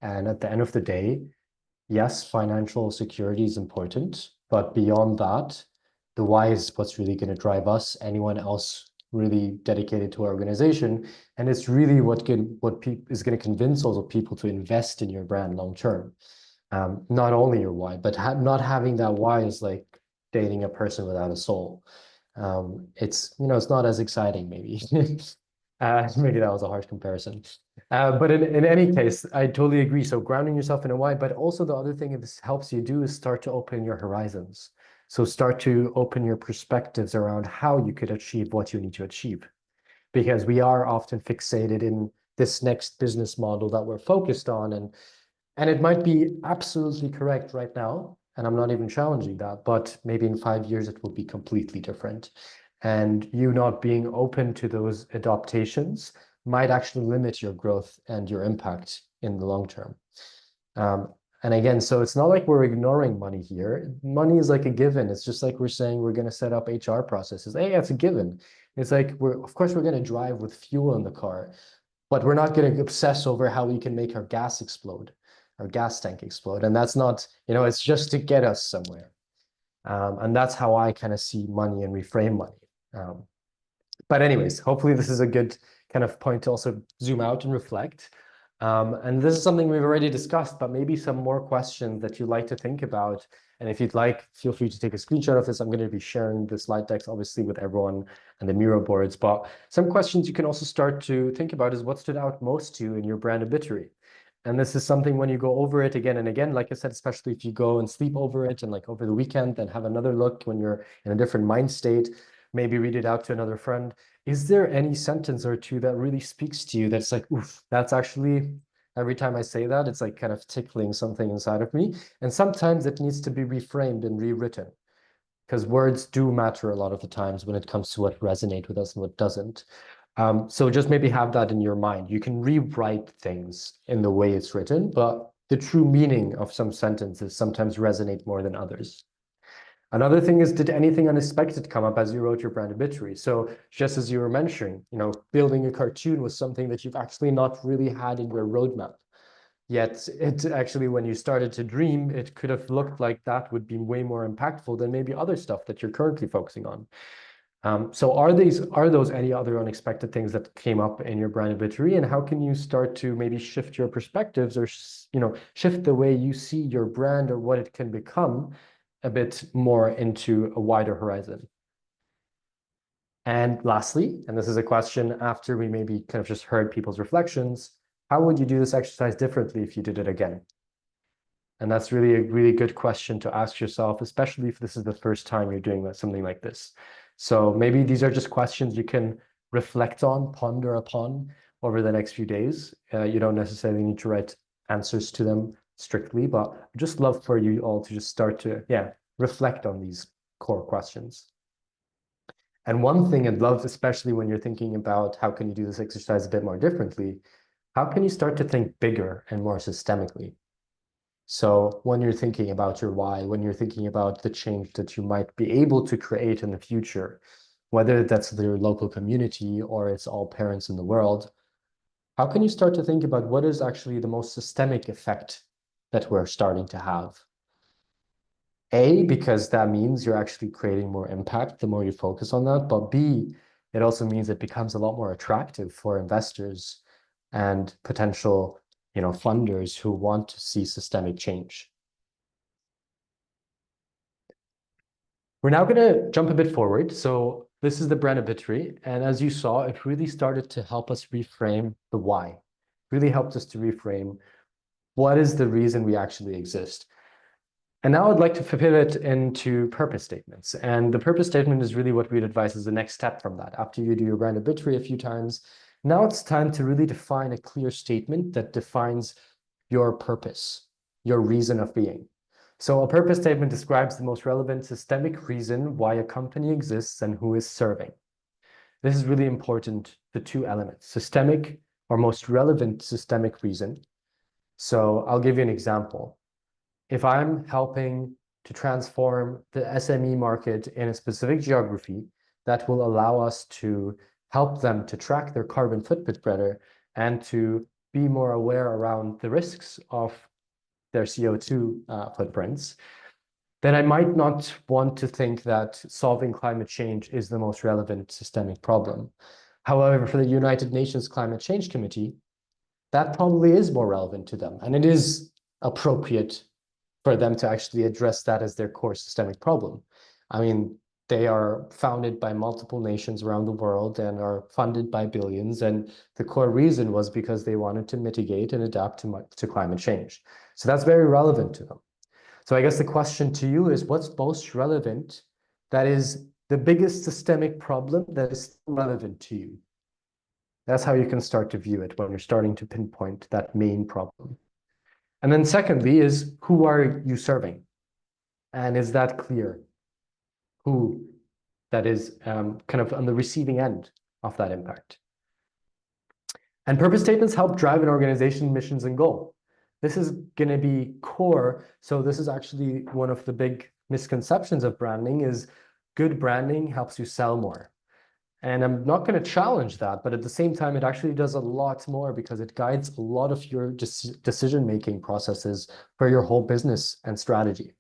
And at the end of the day, yes, financial security is important, but beyond that, the why is what's really going to drive us, anyone else really dedicated to our organization. And it's really what is going to convince also people to invest in your brand long term. Not only your why, but not having that why is like dating a person without a soul. It's not as exciting, maybe. Maybe that was a harsh comparison. But in any case, I totally agree. So grounding yourself in a why, but also the other thing this helps you do is start to open your horizons. So start to open your perspectives around how you could achieve what you need to achieve. Because we are often fixated in this next business model that we're focused on. And it might be absolutely correct right now, and I'm not even challenging that, but maybe in 5 years it will be completely different. And you not being open to those adaptations might actually limit your growth and your impact in the long term. And again, so it's not like we're ignoring money here. Money is like a given. It's just like we're saying we're going to set up HR processes. Hey, that's a given. It's like of course we're going to drive with fuel in the car, but we're not going to obsess over how we can make our gas explode, our gas tank explode. And that's not, it's just to get us somewhere. And that's how I kind of see money and reframe money. But anyways, hopefully this is a good kind of point to also zoom out and reflect. And this is something we've already discussed, but maybe some more questions that you'd like to think about. And if you'd like, feel free to take a screenshot of this. I'm going to be sharing the slide decks, obviously, with everyone and the Miro boards. But some questions you can also start to think about is what stood out most to you in your brand obituary. And this is something when you go over it again and again, like I said, especially if you go and sleep over it and like over the weekend, then have another look when you're in a different mind state, maybe read it out to another friend. Is there any sentence or two that really speaks to you that's like, oof, that's actually, every time I say that, it's like kind of tickling something inside of me. And sometimes it needs to be reframed and rewritten, because words do matter a lot of the times when it comes to what resonates with us and what doesn't. So just maybe have that in your mind. You can rewrite things in the way it's written, but the true meaning of some sentences sometimes resonate more than others. Another thing is, did anything unexpected come up as you wrote your brand obituary? So just as you were mentioning, building a cartoon was something that you've actually not really had in your roadmap. Yet it actually, when you started to dream, it could have looked like that would be way more impactful than maybe other stuff that you're currently focusing on. So are those any other unexpected things that came up in your brand obituary, and how can you start to maybe shift your perspectives, or shift the way you see your brand or what it can become a bit more into a wider horizon? And lastly, and this is a question after we maybe kind of just heard people's reflections, how would you do this exercise differently if you did it again? And that's really a really good question to ask yourself, especially if this is the first time you're doing something like this. So maybe these are just questions you can reflect on, ponder upon over the next few days. You don't necessarily need to write answers to them strictly, but I'd just love for you all to just start to, reflect on these core questions. And one thing I'd love, especially when you're thinking about how can you do this exercise a bit more differently, how can you start to think bigger and more systemically? So when you're thinking about your why, when you're thinking about the change that you might be able to create in the future, whether that's your local community or it's all parents in the world, how can you start to think about what is actually the most systemic effect that we're starting to have? A, because that means you're actually creating more impact the more you focus on that. But B, it also means it becomes a lot more attractive for investors and potential funders who want to see systemic change. We're now going to jump a bit forward. So this is the brand obituary. And as you saw, it really started to help us reframe the why. Really helped us to reframe what is the reason we actually exist. And now I'd like to pivot into purpose statements. And the purpose statement is really what we'd advise as the next step from that. After you do your brand obituary a few times, now it's time to really define a clear statement that defines your purpose, your reason of being. So a purpose statement describes the most relevant systemic reason why a company exists and who is serving. This is really important, the two elements, systemic or most relevant systemic reason. So I'll give you an example. If I'm helping to transform the SME market in a specific geography, that will allow us to help them to track their carbon footprint better and to be more aware around the risks of their CO2 footprints, then I might not want to think that solving climate change is the most relevant systemic problem. However, for the United Nations Climate Change Committee, that probably is more relevant to them, and it is appropriate for them to actually address that as their core systemic problem. I mean, they are founded by multiple nations around the world and are funded by billions. And the core reason was because they wanted to mitigate and adapt to climate change. So that's very relevant to them. So I guess the question to you is, what's most relevant? That is the biggest systemic problem that is relevant to you. That's how you can start to view it when you're starting to pinpoint that main problem. And then secondly is, who are you serving? And is that clear? Who that is kind of on the receiving end of that impact? And purpose statements help drive an organization missions and goal. This is going to be core. So this is actually one of the big misconceptions of branding is good branding helps you sell more. And I'm not going to challenge that, but at the same time, it actually does a lot more because it guides a lot of your decision-making processes for your whole business and strategy.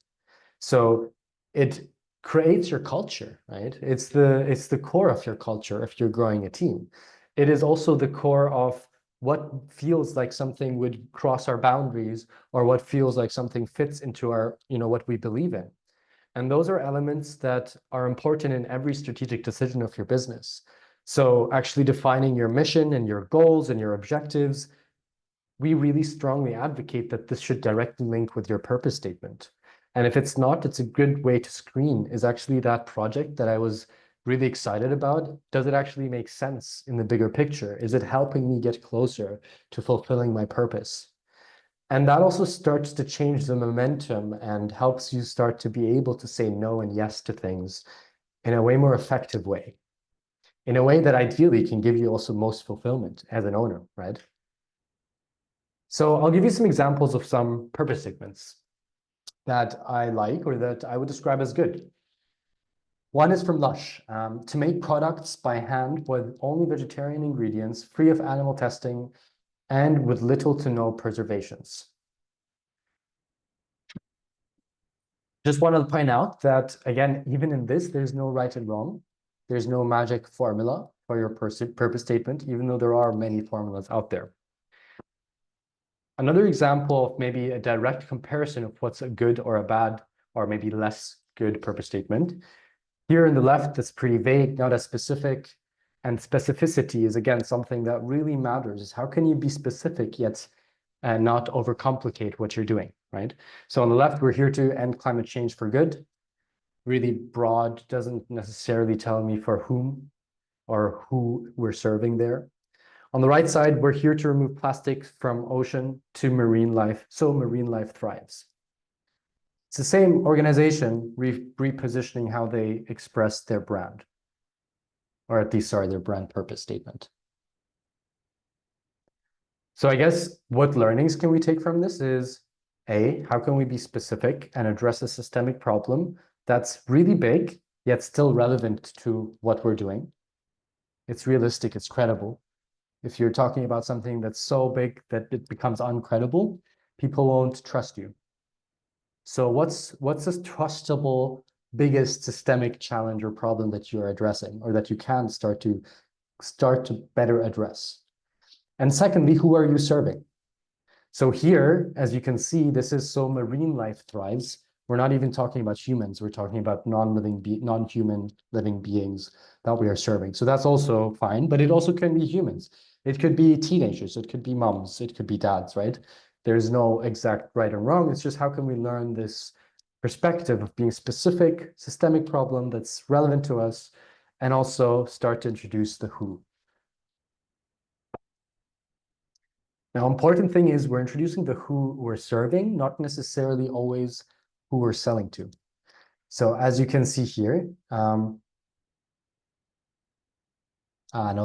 So it creates your culture, right? It's the core of your culture if you're growing a team. It is also the core of what feels like something would cross our boundaries or what feels like something fits into our, what we believe in. And those are elements that are important in every strategic decision of your business. So actually defining your mission and your goals and your objectives, we really strongly advocate that this should directly link with your purpose statement. And if it's not, it's a good way to screen is actually that project that I was really excited about. Does it actually make sense in the bigger picture? Is it helping me get closer to fulfilling my purpose? And that also starts to change the momentum and helps you start to be able to say no and yes to things in a way more effective way, in a way that ideally can give you also most fulfillment as an owner, right? So I'll give you some examples of some purpose statements that I like or that I would describe as good. One is from Lush, to make products by hand with only vegetarian ingredients, free of animal testing, and with little to no preservations. Just want to point out that, again, even in this, there's no right and wrong. There's no magic formula for your purpose statement, even though there are many formulas out there. Another example of maybe a direct comparison of what's a good or a bad, or maybe less good purpose statement. Here in the left, that's pretty vague, not as specific. And specificity is, again, something that really matters. Is how can you be specific yet not overcomplicate what you're doing, right? So on the left, we're here to end climate change for good. Really broad, doesn't necessarily tell me for whom or who we're serving there. On the right side, we're here to remove plastic from ocean to marine life, so marine life thrives. It's the same organization repositioning how they express their brand, or at least, sorry, their brand purpose statement. So I guess what learnings can we take from this is, A, how can we be specific and address a systemic problem that's really big, yet still relevant to what we're doing? It's realistic, it's credible. If you're talking about something that's so big that it becomes uncredible, people won't trust you. So what's this trustable, biggest systemic challenge or problem that you're addressing, or that you can start to better address? And secondly, who are you serving? So here, as you can see, this is so marine life thrives. We're not even talking about humans. We're talking about non-human living beings that we are serving. So that's also fine, but it also can be humans. It could be teenagers. It could be moms. It could be dads, right? There's no exact right or wrong. It's just how can we learn this perspective of being specific, systemic problem that's relevant to us, and also start to introduce the who. Now, important thing is we're introducing the who we're serving, not necessarily always who we're selling to. So as you can see here, no,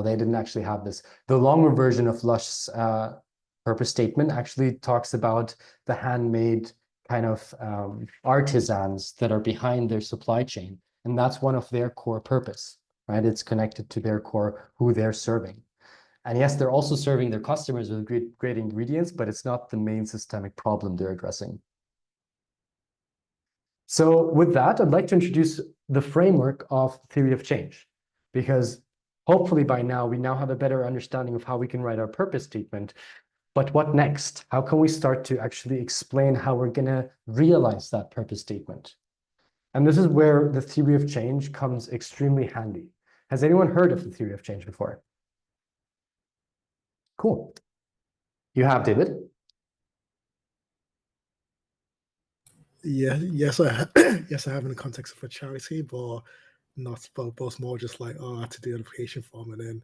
they didn't actually have this. The longer version of Lush's purpose statement actually talks about the handmade kind of artisans that are behind their supply chain. And that's one of their core purpose, right? It's connected to their core, who they're serving. And yes, they're also serving their customers with great ingredients, but it's not the main systemic problem they're addressing. So with that, I'd like to introduce the framework of theory of change, because hopefully by now, we now have a better understanding of how we can write our purpose statement. But what next? How can we start to actually explain how we're going to realize that purpose statement? And this is where the theory of change comes extremely handy. Has anyone heard of the theory of change before? Cool. You have, David? Yeah, yes, yes, I have in the context of a charity, but not, but more just like, oh, I had to do an application form and then,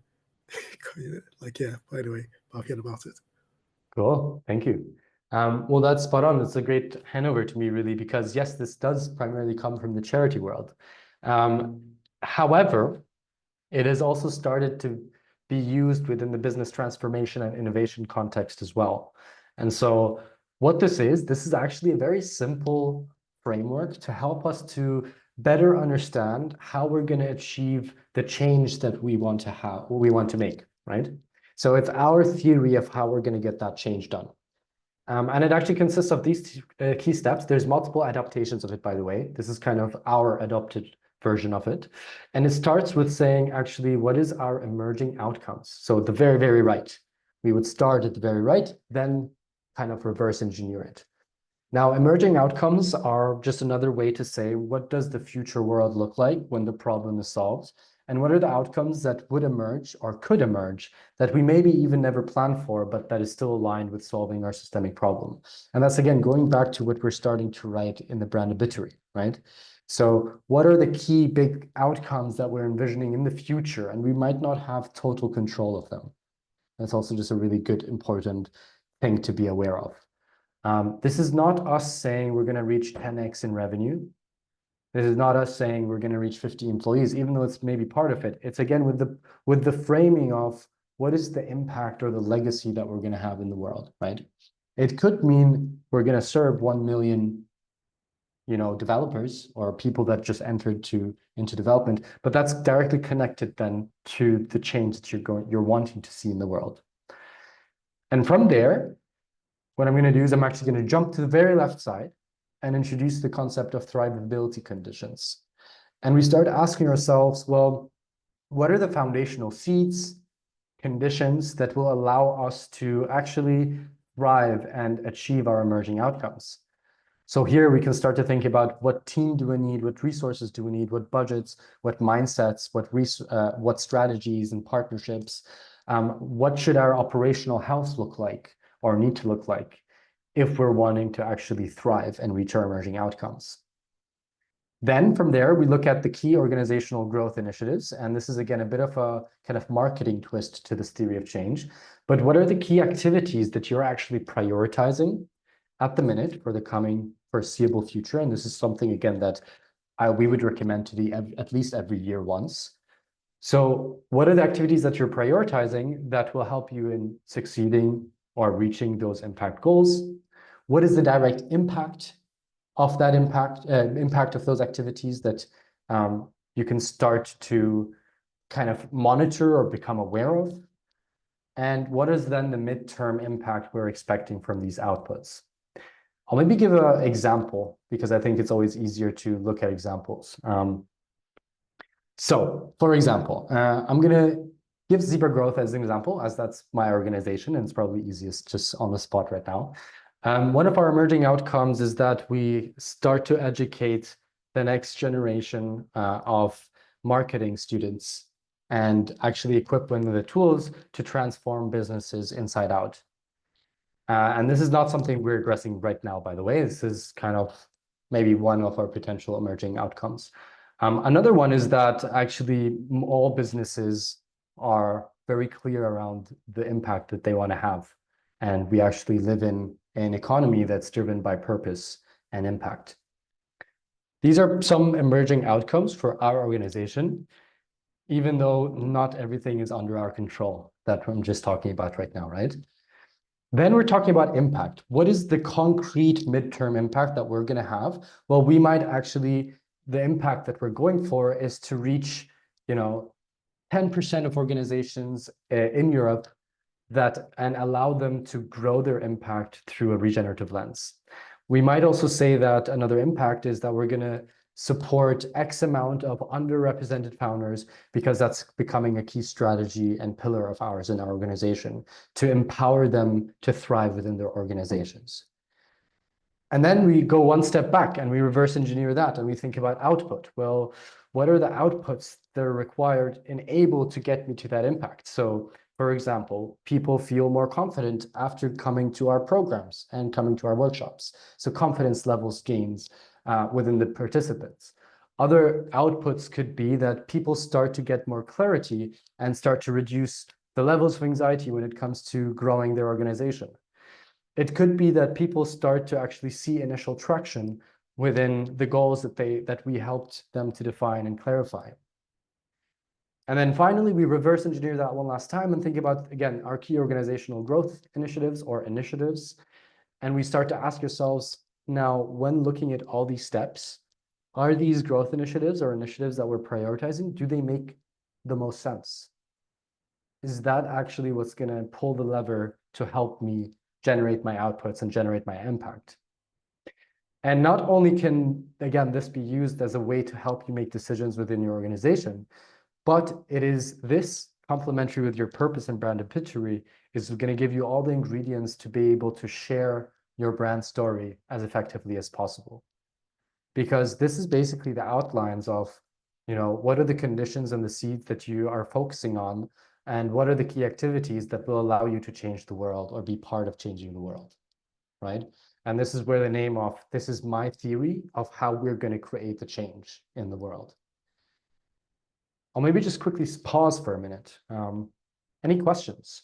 like, yeah. But anyway, I've heard about it. Cool, thank you. Well, that's spot on. It's a great handover to me, really, because yes, this does primarily come from the charity world. However, it has also started to be used within the business transformation and innovation context as well. And so what this is actually a very simple framework to help us to better understand how we're going to achieve the change that we want to have, what we want to make, right? So it's our theory of how we're going to get that change done. And it actually consists of these key steps. There's multiple adaptations of it, by the way. This is kind of our adopted version of it. And it starts with saying, actually, what is our emerging outcomes? So the very, very right. We would start at the very right, then kind of reverse engineer it. Now, emerging outcomes are just another way to say, what does the future world look like when the problem is solved? And what are the outcomes that would emerge or could emerge that we maybe even never planned for, but that is still aligned with solving our systemic problem? And that's, again, going back to what we're starting to write in the brand obituary, right? So what are the key big outcomes that we're envisioning in the future? And we might not have total control of them. That's also just a really good, important thing to be aware of. This is not us saying we're going to reach 10x in revenue. This is not us saying we're going to reach 50 employees, even though it's maybe part of it. It's again with the framing of what is the impact or the legacy that we're going to have in the world, right? It could mean we're going to serve 1 million, developers or people that just entered into development, but that's directly connected then to the change that you're wanting to see in the world. And from there, what I'm going to do is I'm actually going to jump to the very left side and introduce the concept of thrivability conditions. And we start asking ourselves, well, what are the foundational seeds, conditions that will allow us to actually thrive and achieve our emerging outcomes? So here we can start to think about what team do we need, what resources do we need, what budgets, what mindsets, what strategies and partnerships, what should our operational health look like or need to look like if we're wanting to actually thrive and reach our emerging outcomes. Then from there, we look at the key organizational growth initiatives. And this is, again, a bit of a kind of marketing twist to this theory of change. But what are the key activities that you're actually prioritizing at the minute for the coming foreseeable future? And this is something, again, that we would recommend to be at least every year once. So what are the activities that you're prioritizing that will help you in succeeding or reaching those impact goals? What is the direct impact of that impact of those activities that you can start to kind of monitor or become aware of? And what is then the midterm impact we're expecting from these outputs? I'll maybe give an example because I think it's always easier to look at examples. So, for example, I'm going to give Zebra Growth as an example, as that's my organization, and it's probably easiest just on the spot right now. One of our emerging outcomes is that we start to educate the next generation of marketing students and actually equip them with the tools to transform businesses inside out. And this is not something we're addressing right now, by the way. This is kind of maybe one of our potential emerging outcomes. Another one is that actually all businesses are very clear around the impact that they want to have. And we actually live in an economy that's driven by purpose and impact. These are some emerging outcomes for our organization, even though not everything is under our control that I'm just talking about right now, right? Then we're talking about impact. What is the concrete midterm impact that we're going to have? Well, we might actually, the impact that we're going for is to reach, 10% of organizations in Europe and allow them to grow their impact through a regenerative lens. We might also say that another impact is that we're going to support X amount of underrepresented founders because that's becoming a key strategy and pillar of ours in our organization to empower them to thrive within their organizations. And then we go one step back and we reverse engineer that and we think about output. Well, what are the outputs that are required and able to get me to that impact? So, for example, people feel more confident after coming to our programs and coming to our workshops. So confidence levels gains within the participants. Other outputs could be that people start to get more clarity and start to reduce the levels of anxiety when it comes to growing their organization. It could be that people start to actually see initial traction within the goals that we helped them to define and clarify. And then finally, we reverse engineer that one last time and think about, again, our key organizational growth initiatives or initiatives. And we start to ask ourselves, now, when looking at all these steps, are these growth initiatives or initiatives that we're prioritizing, do they make the most sense? Is that actually what's going to pull the lever to help me generate my outputs and generate my impact? And not only can, again, this be used as a way to help you make decisions within your organization, but it is this complementary with your purpose and brand epitome is going to give you all the ingredients to be able to share your brand story as effectively as possible. Because this is basically the outlines of, what are the conditions and the seeds that you are focusing on, and what are the key activities that will allow you to change the world or be part of changing the world, right? And this is where the name of, this is my theory of how we're going to create the change in the world. I'll maybe just quickly pause for a minute. Any questions?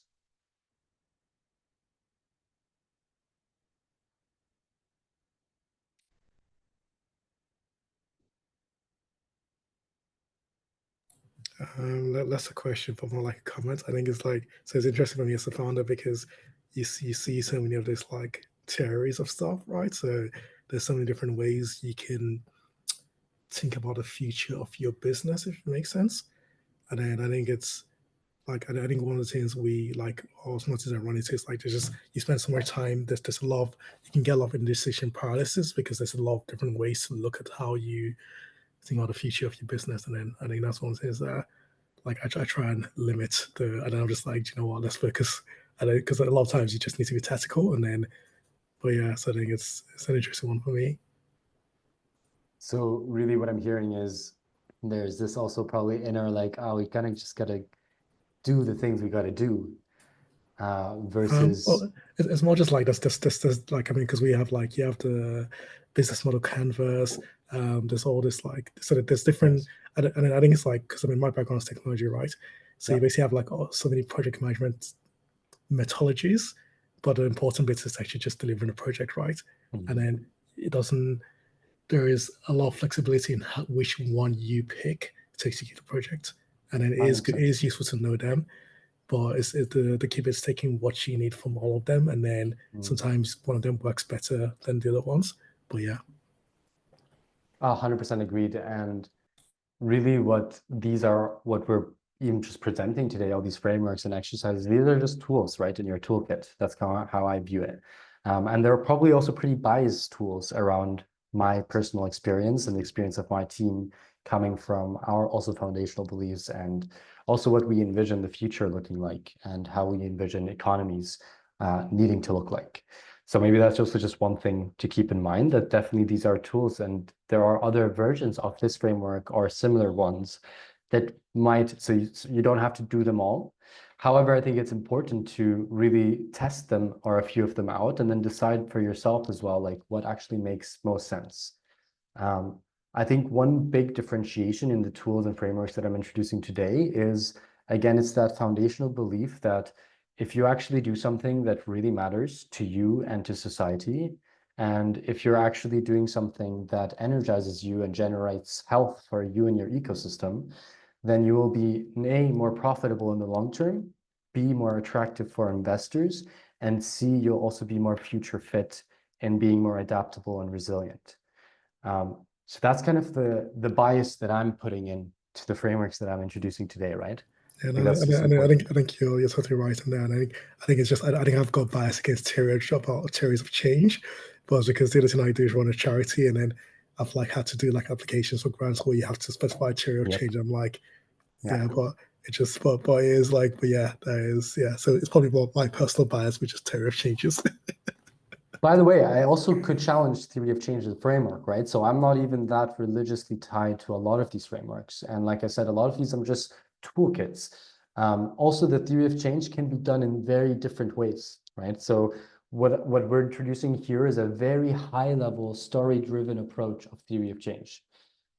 That's a question, but more like a comment. I think it's like, so it's interesting for me as a founder because you see so many of these like theories of stuff, right? So there's so many different ways you can think about the future of your business, if it makes sense. And then I think it's like, I think one of the things we like, or as much as I run into, is like there's just, you spend so much time, there's a lot of, you can get a lot of indecision paralysis because there's a lot of different ways to look at how you think about the future of your business. And then I think that's one of the things that like I try and limit and I'm just like, you know what, let's focus. Because a lot of times you just need to be tactical, and then, but yeah, so I think it's an interesting one for me. So really what I'm hearing is there's this also probably inner like, oh, we kind of just got to do the things we got to do versus. Well, it's more just like this like, I mean, because we have like, you have the business model canvas, there's all this like, so that there's different, and I think it's like, because I mean my background is technology, right? So Yeah. you basically have like so many project management methodologies, but the important bit is actually just delivering a project, right? Mhm. And then it doesn't, there is a lot of flexibility in which one you pick to execute the project, and then it is good, 100%. it is useful to know them, but it's the key bit is taking what you need from all of them, and then sometimes one of them works better than the other ones. But yeah, 100% agreed. And really what we're even just presenting today, all these frameworks and exercises, these are just tools, right, in your toolkit. That's how I view it. And they're probably also pretty biased tools around my personal experience and the experience of my team coming from our also foundational beliefs and also what we envision the future looking like and how we envision economies needing to look like. So maybe that's also just one thing to keep in mind, that definitely these are tools and there are other versions of this framework or similar ones that might, so you don't have to do them all. However, I think it's important to really test them or a few of them out and then decide for yourself as well, like what actually makes most sense. I think one big differentiation in the tools and frameworks that I'm introducing today is, again, it's that foundational belief that if you actually do something that really matters to you and to society, and if you're actually doing something that energizes you and generates health for you and your ecosystem, then you will be A, more profitable in the long term, B, more attractive for investors, and C, you'll also be more future fit and being more adaptable and resilient. So that's kind of the bias that I'm putting in to the frameworks that I'm introducing today, right? and think that's just I important. think you're totally right in there. And I think it's just, I think I've got bias against theories of change, but it's because the other thing I do is run a charity, and then I've like had to do like applications for grants where you have to specify a theory of Yep. change. I'm like, Yeah. yeah, but it just, but it is like, but yeah, there is, yeah. So it's probably more my personal bias, which is theory of changes. By the way, I also could challenge theory of change as a framework, right? So I'm not even that religiously tied to a lot of these frameworks. And like I said, a lot of these are just toolkits. Also, the theory of change can be done in very different ways, right? So what we're introducing here is a very high-level, story-driven approach of theory of change.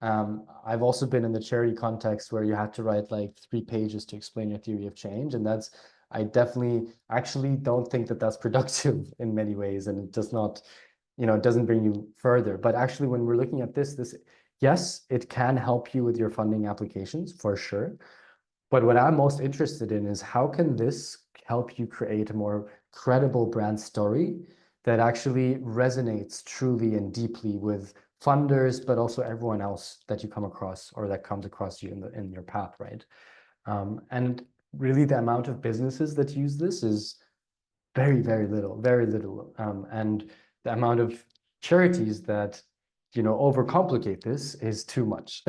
I've also been in the charity context where you had to write like 3 pages to explain your theory of change, and I definitely actually don't think that that's productive in many ways, and it does not, it doesn't bring you further. But actually, when we're looking at this, yes, it can help you with your funding applications for sure. But what I'm most interested in is how can this help you create a more credible brand story that actually resonates truly and deeply with funders, but also everyone else that you come across or that comes across you in your path, right? And really the amount of businesses that use this is very, very little, very little. And the amount of charities that, overcomplicate this is too much.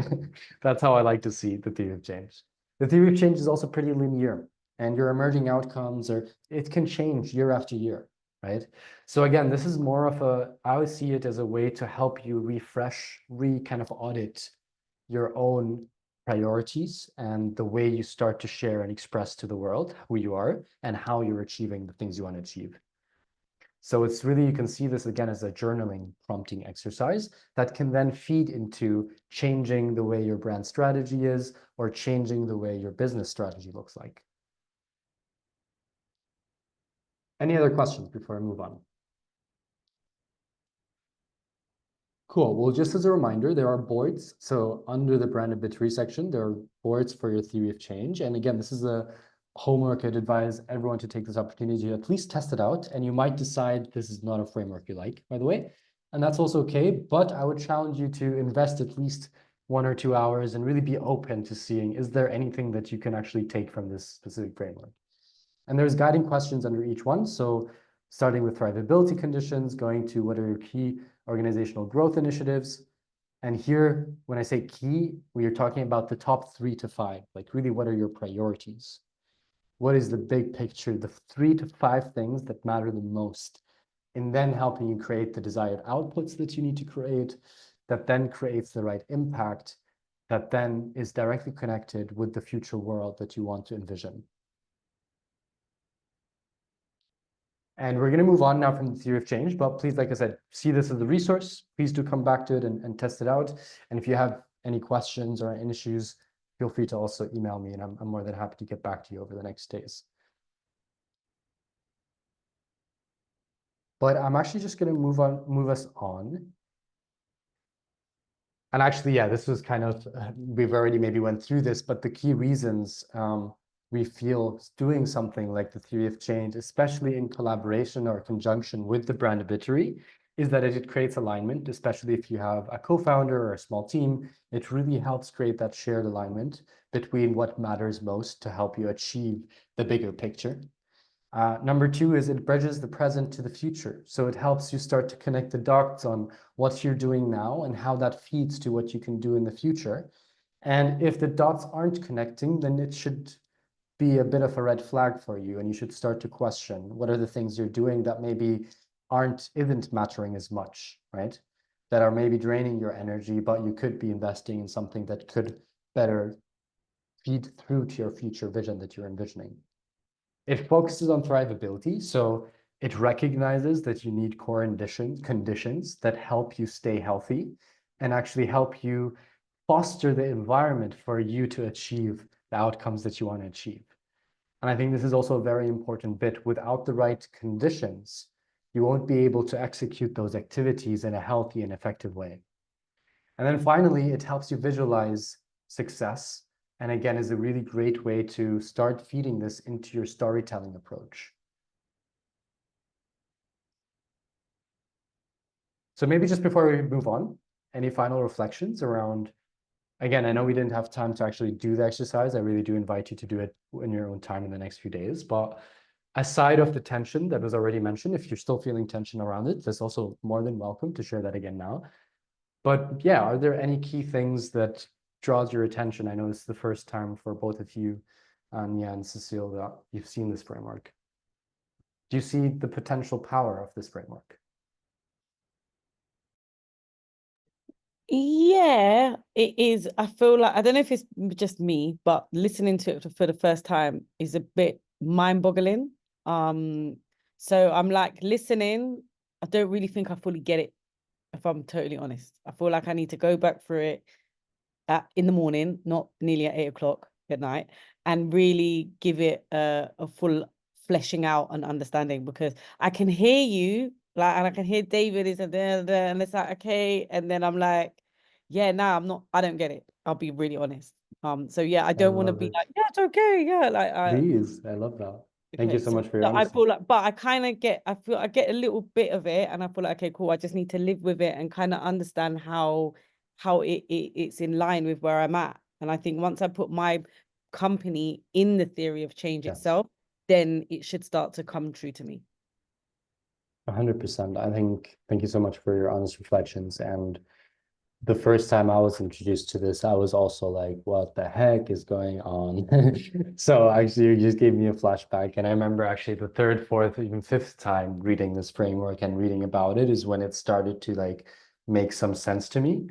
That's how I like to see the theory of change. The theory of change is also pretty linear, and your emerging outcomes it can change year after year, right? So again, this is more of I would see it as a way to help you refresh, kind of audit your own priorities and the way you start to share and express to the world who you are and how you're achieving the things you want to achieve. So it's really, you can see this again as a journaling prompting exercise that can then feed into changing the way your brand strategy is or changing the way your business strategy looks like. Any other questions before I move on? Cool. Well, just as a reminder, there are boards. So under the branded Bittery section, there are boards for your theory of change. And again, this is a homework. I'd advise everyone to take this opportunity to at least test it out. And you might decide this is not a framework you like, by the way. And that's also okay. But I would challenge you to invest at least 1 or 2 hours and really be open to seeing, is there anything that you can actually take from this specific framework? And there's guiding questions under each one. So starting with thrivability conditions, going to what are your key organizational growth initiatives. And here, when I say key, we are talking about the top 3 to 5, like really what are your priorities? What is the big picture, the 3 to 5 things that matter the most? And then helping you create the desired outputs that you need to create, that then creates the right impact, that then is directly connected with the future world that you want to envision. And we're going to move on now from the theory of change, but please, like I said, see this as a resource. Please do come back to it and test it out. And if you have any questions or any issues, feel free to also email me, and I'm more than happy to get back to you over the next days. But I'm actually just going to move us on. And actually, yeah, this was kind of, we've already maybe went through this, but the key reasons we feel doing something like the theory of change, especially in collaboration or conjunction with the brand obituary, is that it creates alignment, especially if you have a co-founder or a small team. It really helps create that shared alignment between what matters most to help you achieve the bigger picture. Number 2 is it bridges the present to the future. So it helps you start to connect the dots on what you're doing now and how that feeds to what you can do in the future. And if the dots aren't connecting, then it should be a bit of a red flag for you, and you should start to question what are the things you're doing that maybe isn't mattering as much, right? That are maybe draining your energy, but you could be investing in something that could better feed through to your future vision that you're envisioning. It focuses on thrivability, so it recognizes that you need core conditions that help you stay healthy and actually help you foster the environment for you to achieve the outcomes that you want to achieve. And I think this is also a very important bit. Without the right conditions, you won't be able to execute those activities in a healthy and effective way. And then finally, it helps you visualize success. And again, is a really great way to start feeding this into your storytelling approach. So maybe just before we move on, any final reflections around, again, I know we didn't have time to actually do the exercise. I really do invite you to do it in your own time in the next few days. But aside of the tension that was already mentioned, if you're still feeling tension around it, that's also more than welcome to share that again now. But yeah, are there any key things that draws your attention? I know it's the first time for both of you, Nia and Cecile, that you've seen this framework. Do you see the potential power of this framework? Yeah, it is. I feel like, I don't know if it's just me, but listening to it for the first time is a bit mind-boggling. So I'm like listening, I don't really think I fully get it, if I'm totally honest. I feel like I need to go back through it in the morning, not nearly at 8 o'clock at night, and really give it a full fleshing out and understanding, because I can hear you, like, and I can hear David is and it's like, okay, and then I'm like, yeah, no, I don't get it. I'll be really honest. So yeah, I don't want to be like, yeah, it's okay, yeah, like Please, I love that. Thank you so much for your I honesty. feel like, but I kind of get, I get a little bit of it, and I feel like, okay, cool. I just need to live with it and kind of understand how it's in line with where I'm at. And I think once I put my company in the theory of change itself, then it should start to come true to me. 100%. I think, thank you so much for your honest reflections. And the first time I was introduced to this, I was also like, what the heck is going on? So actually, you just gave me a flashback. And I remember actually the third, fourth, even fifth time reading this framework and reading about it is when it started to like make some sense to me.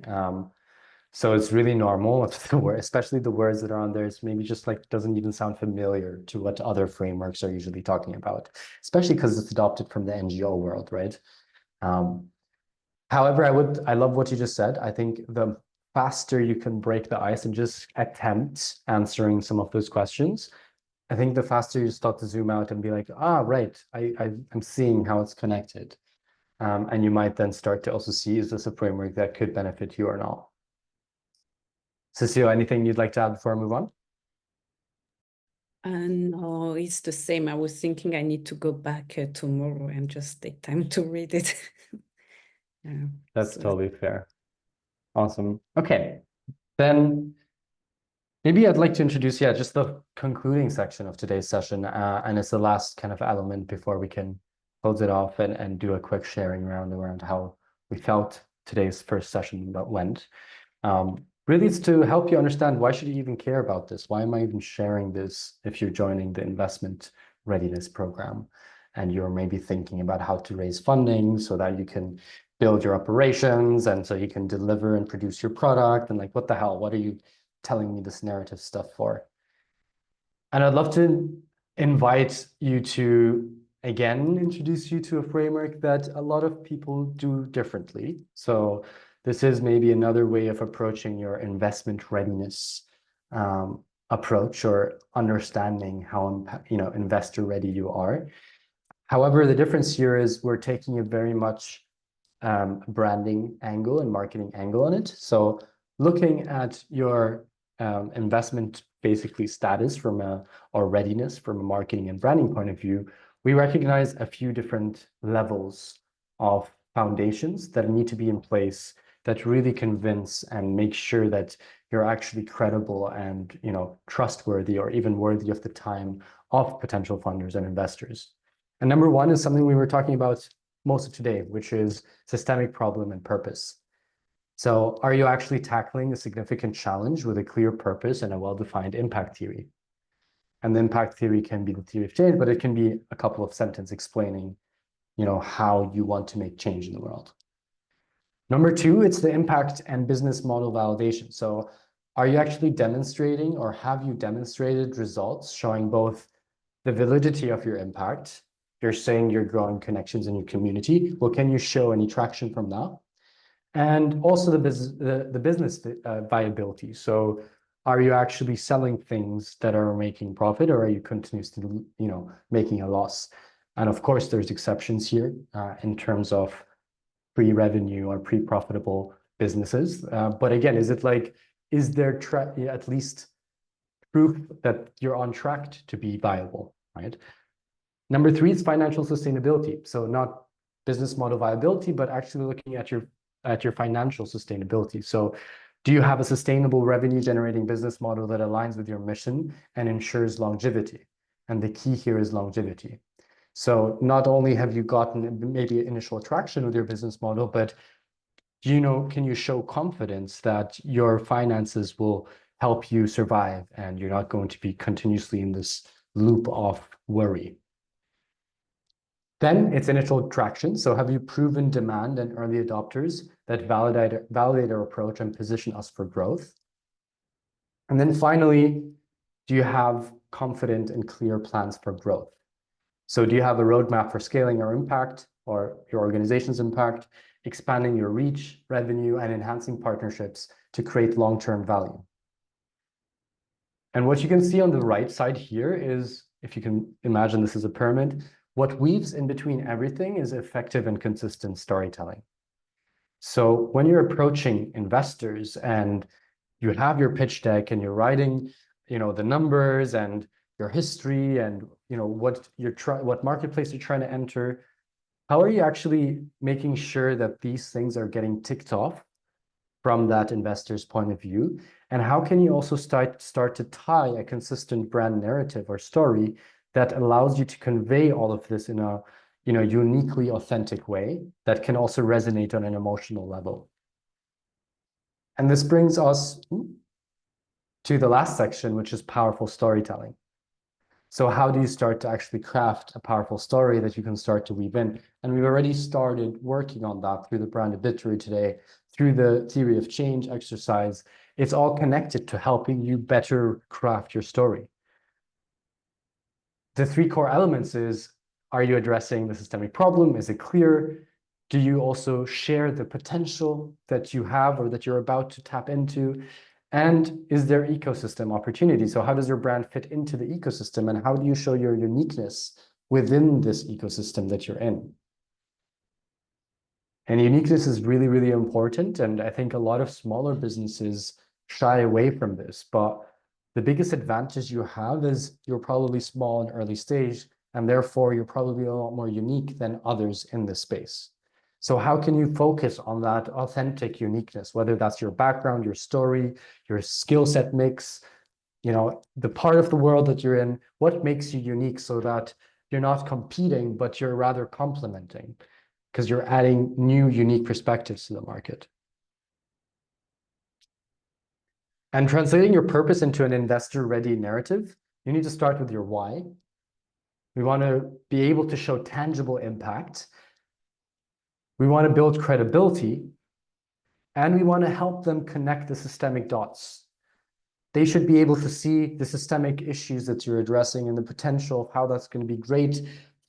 So it's really normal, especially the words that are on there. It's maybe just like doesn't even sound familiar to what other frameworks are usually talking about, especially because it's adopted from the NGO world, right? However, I love what you just said. I think the faster you can break the ice and just attempt answering some of those questions, I think the faster you start to zoom out and be like, right, I'm seeing how it's connected. And you might then start to also see, is this a framework that could benefit you or not? Cecile, anything you'd like to add before I move on? No, it's the same. I was thinking I need to go back tomorrow and just take time to read it. Yeah, That's so totally fair. Awesome. Okay, then maybe I'd like to introduce, just the concluding section of today's session. And it's the last kind of element before we can close it off and do a quick sharing around how we felt today's first session went. Really, it's to help you understand, why should you even care about this? Why am I even sharing this if you're joining the investment readiness program and you're maybe thinking about how to raise funding so that you can build your operations and so you can deliver and produce your product, and like, what the hell, what are you telling me this narrative stuff for? And I'd love to invite you to, again, introduce you to a framework that a lot of people do differently. So this is maybe another way of approaching your investment readiness approach, or understanding how investor ready you are. However, the difference here is we're taking a very much branding angle and marketing angle on it. So looking at your investment basically status or readiness from a marketing and branding point of view, we recognize a few different levels of foundations that need to be in place that really convince and make sure that you're actually credible and trustworthy, or even worthy of the time of potential funders and investors. And number one is something we were talking about most of today, which is systemic problem and purpose. So are you actually tackling a significant challenge with a clear purpose and a well-defined impact theory? And the impact theory can be the theory of change, but it can be a couple of sentences explaining, how you want to make change in the world. Number two, it's the impact and business model validation. So are you actually demonstrating, or have you demonstrated results showing both the validity of your impact? You're saying you're growing connections in your community. Well, can you show any traction from that? And also the business viability. So are you actually selling things that are making profit, or are you continuously, making a loss? And of course, there's exceptions here in terms of pre-revenue or pre-profitable businesses. But again, is there at least proof that you're on track to be viable, right? Number three is financial sustainability. So not business model viability, but actually looking at your financial sustainability. So do you have a sustainable revenue generating business model that aligns with your mission and ensures longevity? And the key here is longevity. So not only have you gotten maybe initial traction with your business model, but can you show confidence that your finances will help you survive and you're not going to be continuously in this loop of worry? Then it's initial traction. So have you proven demand and early adopters that validate our approach and position us for growth? And then finally, do you have confident and clear plans for growth? So do you have a roadmap for scaling your impact, or your organization's impact, expanding your reach, revenue, and enhancing partnerships to create long-term value? And what you can see on the right side here is, if you can imagine this as a pyramid, what weaves in between everything is effective and consistent storytelling. So when you're approaching investors and you have your pitch deck and you're writing, the numbers and your history and what marketplace you're trying to enter, how are you actually making sure that these things are getting ticked off from that investor's point of view? And how can you also start to tie a consistent brand narrative or story that allows you to convey all of this in a uniquely authentic way that can also resonate on an emotional level? And this brings us to the last section, which is powerful storytelling. So how do you start to actually craft a powerful story that you can start to weave in? And we've already started working on that through the brand obituary today, through the theory of change exercise. It's all connected to helping you better craft your story. The three core elements is, are you addressing the systemic problem? Is it clear? Do you also share the potential that you have or that you're about to tap into? And is there ecosystem opportunity? So how does your brand fit into the ecosystem, and how do you show your uniqueness within this ecosystem that you're in? And uniqueness is really, really important. And I think a lot of smaller businesses shy away from this. But the biggest advantage you have is you're probably small and early stage, and therefore you're probably a lot more unique than others in this space. So how can you focus on that authentic uniqueness, whether that's your background, your story, your skill set mix, the part of the world that you're in, what makes you unique so that you're not competing, but you're rather complementing because you're adding new, unique perspectives to the market. And translating your purpose into an investor-ready narrative, you need to start with your why. We want to be able to show tangible impact. We want to build credibility, and we want to help them connect the systemic dots. They should be able to see the systemic issues that you're addressing and the potential of how that's going to be great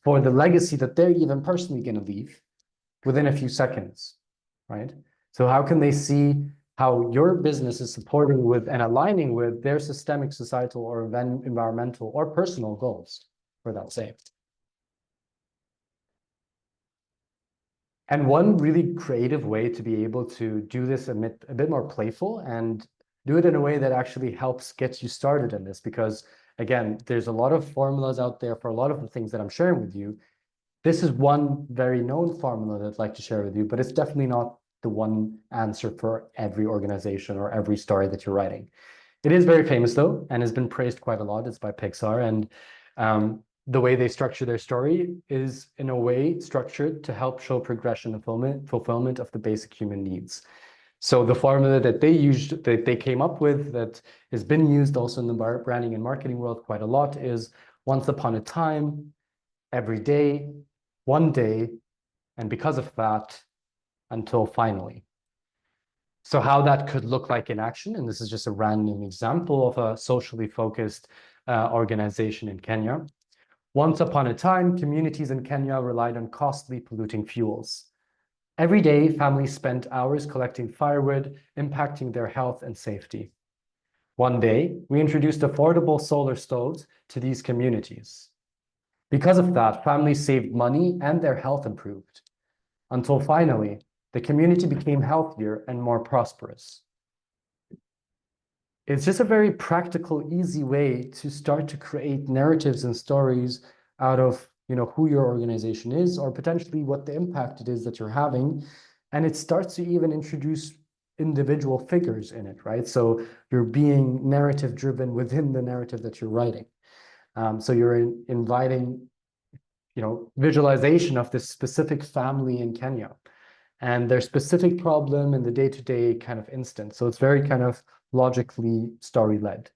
for the legacy that they're even personally going to leave within a few seconds, right? So how can they see how your business is supporting with and aligning with their systemic, societal, or environmental or personal goals for that same? And one really creative way to be able to do this a bit more playful and do it in a way that actually helps get you started in this, because again, there's a lot of formulas out there for a lot of the things that I'm sharing with you. This is one very known formula that I'd like to share with you, but it's definitely not the one answer for every organization or every story that you're writing. It is very famous though, and has been praised quite a lot. It's by Pixar, and the way they structure their story is in a way structured to help show progression and fulfillment of the basic human needs. So the formula that they came up with, that has been used also in the branding and marketing world quite a lot, is once upon a time, every day, one day, and because of that, until finally. So how that could look like in action, and this is just a random example of a socially focused organization in Kenya. Once upon a time, communities in Kenya relied on costly polluting fuels. Every day, families spent hours collecting firewood, impacting their health and safety. One day, we introduced affordable solar stoves to these communities. Because of that, families saved money and their health improved, until finally, the community became healthier and more prosperous. It's just a very practical, easy way to start to create narratives and stories out of who your organization is, or potentially what the impact it is that you're having. And it starts to even introduce individual figures in it, right? So you're being narrative driven within the narrative that you're writing. So you're inviting, visualization of this specific family in Kenya and their specific problem in the day-to-day kind of instance. So it's very kind of logically story-led.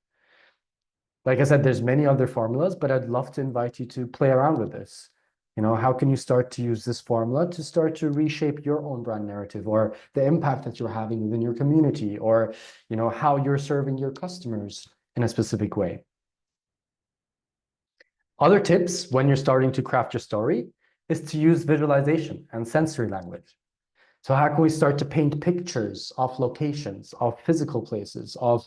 Like I said, there's many other formulas, but I'd love to invite you to play around with this. How can you start to use this formula to start to reshape your own brand narrative, or the impact that you're having within your community, or how you're serving your customers in a specific way. Other tips when you're starting to craft your story is to use visualization and sensory language. So how can we start to paint pictures of locations, of physical places, of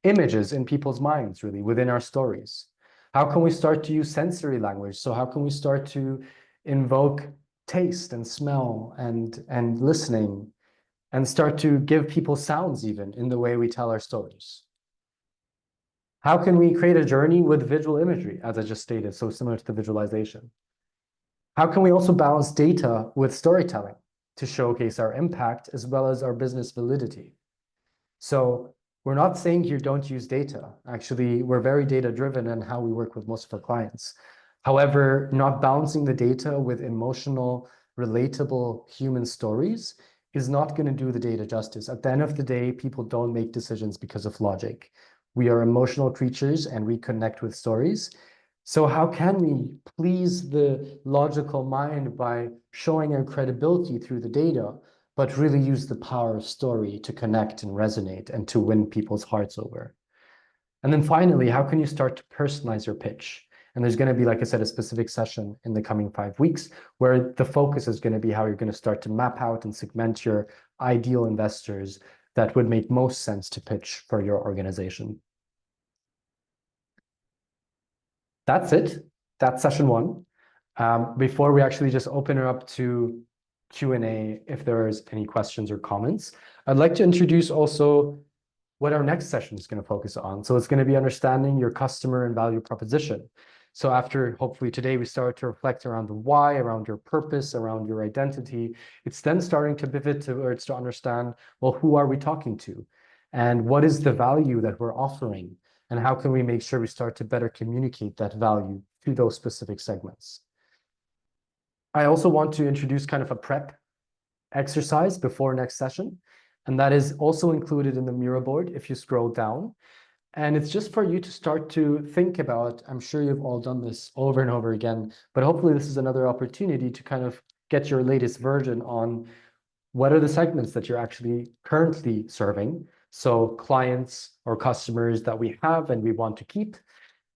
images in people's minds, really, within our stories? How can we start to use sensory language? So how can we start to invoke taste and smell and listening, and start to give people sounds even in the way we tell our stories? How can we create a journey with visual imagery, as I just stated, so similar to the visualization? How can we also balance data with storytelling to showcase our impact as well as our business validity? So we're not saying here don't use data. Actually, we're very data-driven in how we work with most of our clients. However, not balancing the data with emotional, relatable human stories is not going to do the data justice. At the end of the day, people don't make decisions because of logic. We are emotional creatures and we connect with stories. So how can we please the logical mind by showing our credibility through the data, but really use the power of story to connect and resonate and to win people's hearts over? And then finally, how can you start to personalize your pitch? And there's going to be, like I said, a specific session in the coming 5 weeks where the focus is going to be how you're going to start to map out and segment your ideal investors that would make most sense to pitch for your organization. That's it. That's session 1. Before we actually just open it up to Q&A if there's any questions or comments. I'd like to introduce also what our next session is going to focus on. So it's going to be understanding your customer and value proposition. So after hopefully today we start to reflect around the why, around your purpose, around your identity, it's then starting to pivot towards to understand, well, who are we talking to? And what is the value that we're offering? And how can we make sure we start to better communicate that value to those specific segments? I also want to introduce kind of a prep exercise before next session. And that is also included in the Miro board if you scroll down. And it's just for you to start to think about, I'm sure you've all done this over and over again, but hopefully this is another opportunity to kind of get your latest version on what are the segments that you're actually currently serving. So clients or customers that we have and we want to keep.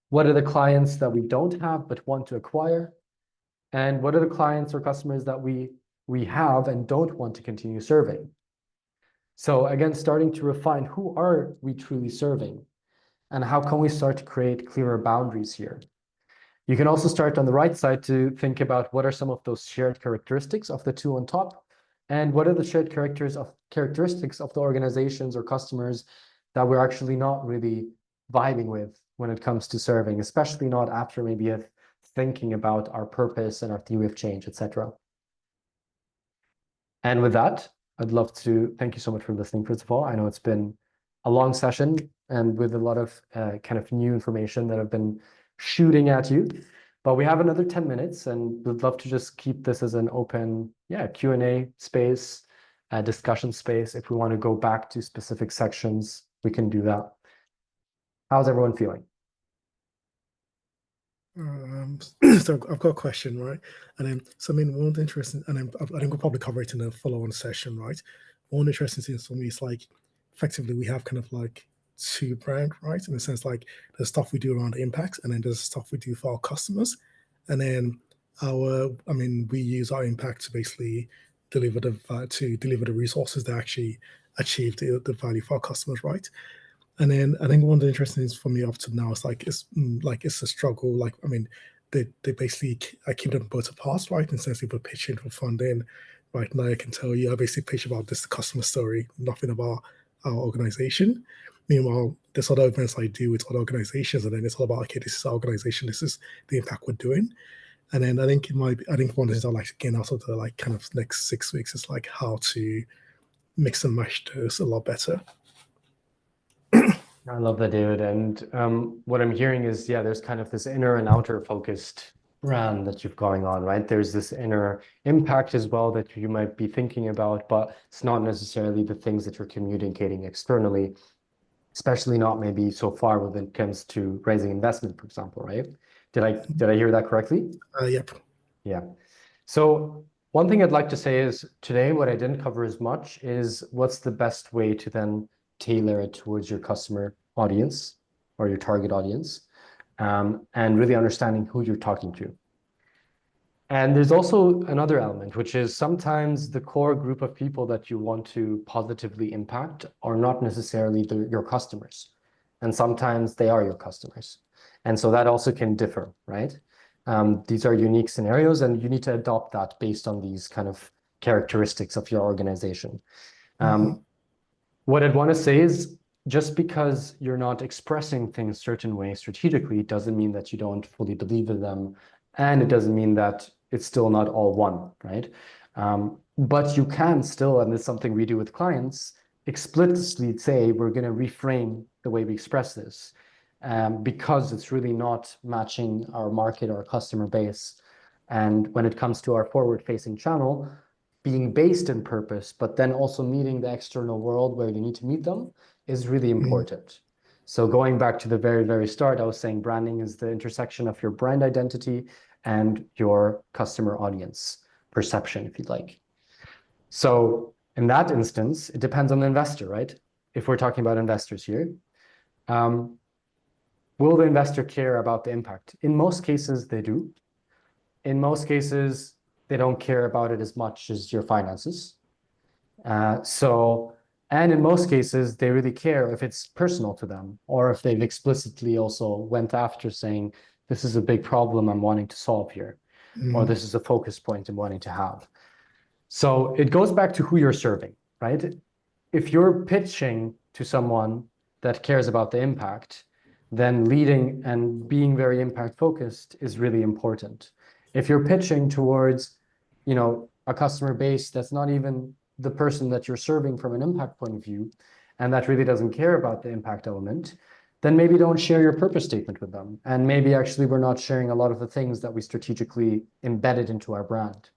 What are the clients that we don't have but want to acquire? And what are the clients or customers that we have and don't want to continue serving? So again, starting to refine who are we truly serving? And how can we start to create clearer boundaries here? You can also start on the right side to think about what are some of those shared characteristics of the two on top, and what are the shared characteristics of the organizations or customers that we're actually not really vibing with when it comes to serving, especially not after maybe thinking about our purpose and our theory of change, etc. And with that, I'd love to thank you so much for listening, first of all. I know it's been a long session and with a lot of kind of new information that I've been shooting at you. But we have another 10 minutes and we'd love to just keep this as an open Q&A space, discussion space. If we want to go back to specific sections, we can do that. How's everyone feeling? So I've got a question, right? And then, so I mean, one of the interesting, and then I think we'll probably cover it in a follow-on session, right? One of the interesting things for me is like, effectively, we have kind of like two brand, right? In the sense like there's stuff we do around impact, and then there's stuff we do for our customers. And then we use our impact to basically deliver the resources that actually achieve the value for our customers, right? And then I think one of the interesting things for me up to now is it's a struggle. Like, I mean, they basically I keep them both apart, right? And since people pitch in for funding, right now I can tell you I basically pitch about this customer story, nothing about our organization. Meanwhile, there's other events I do with other organizations, and then it's all about, okay, this is our organization, this is the impact we're doing. And then I think one of the things I like to gain out of the like kind of next 6 weeks is like how to mix and match those a lot better. I love that, David. And what I'm hearing is, there's kind of this inner and outer focused brand that you've going on, right? There's this inner impact as well that you might be thinking about, but it's not necessarily the things that you're communicating externally, especially not maybe so far when it comes to raising investment, for example, right? Did I hear that correctly? Yep. Yeah. So one thing I'd like to say is today, what I didn't cover as much is what's the best way to then tailor it towards your customer audience or your target audience, and really understanding who you're talking to. And there's also another element, which is sometimes the core group of people that you want to positively impact are not necessarily your customers. And sometimes they are your customers. And so that also can differ, right? These are unique scenarios and you need to adopt that based on these kind of characteristics of your organization. What I'd want to say is just because you're not expressing things certain way strategically doesn't mean that you don't fully believe in them. And it doesn't mean that it's still not all one, right? But you can still, and it's something we do with clients, explicitly say we're going to reframe the way we express this because it's really not matching our market or customer base. And when it comes to our forward-facing channel, being based in purpose, but then also meeting the external world where you need to meet them is really important. So going back to the very, very start, I was saying branding is the intersection of your brand identity and your customer audience perception, if you'd like. So in that instance, it depends on the investor, right? If we're talking about investors here, will the investor care about the impact? In most cases, they do. In most cases, they don't care about it as much as your finances. And in most cases, they really care if it's personal to them, or if they've explicitly also went after saying, this is a big problem I'm wanting to solve here, or this is a focus point I'm wanting to have. So it goes back to who you're serving, right? If you're pitching to someone that cares about the impact, then leading and being very impact focused is really important. If you're pitching towards, a customer base that's not even the person that you're serving from an impact point of view, and that really doesn't care about the impact element, then maybe don't share your purpose statement with them. And maybe actually we're not sharing a lot of the things that we strategically embedded into our brand.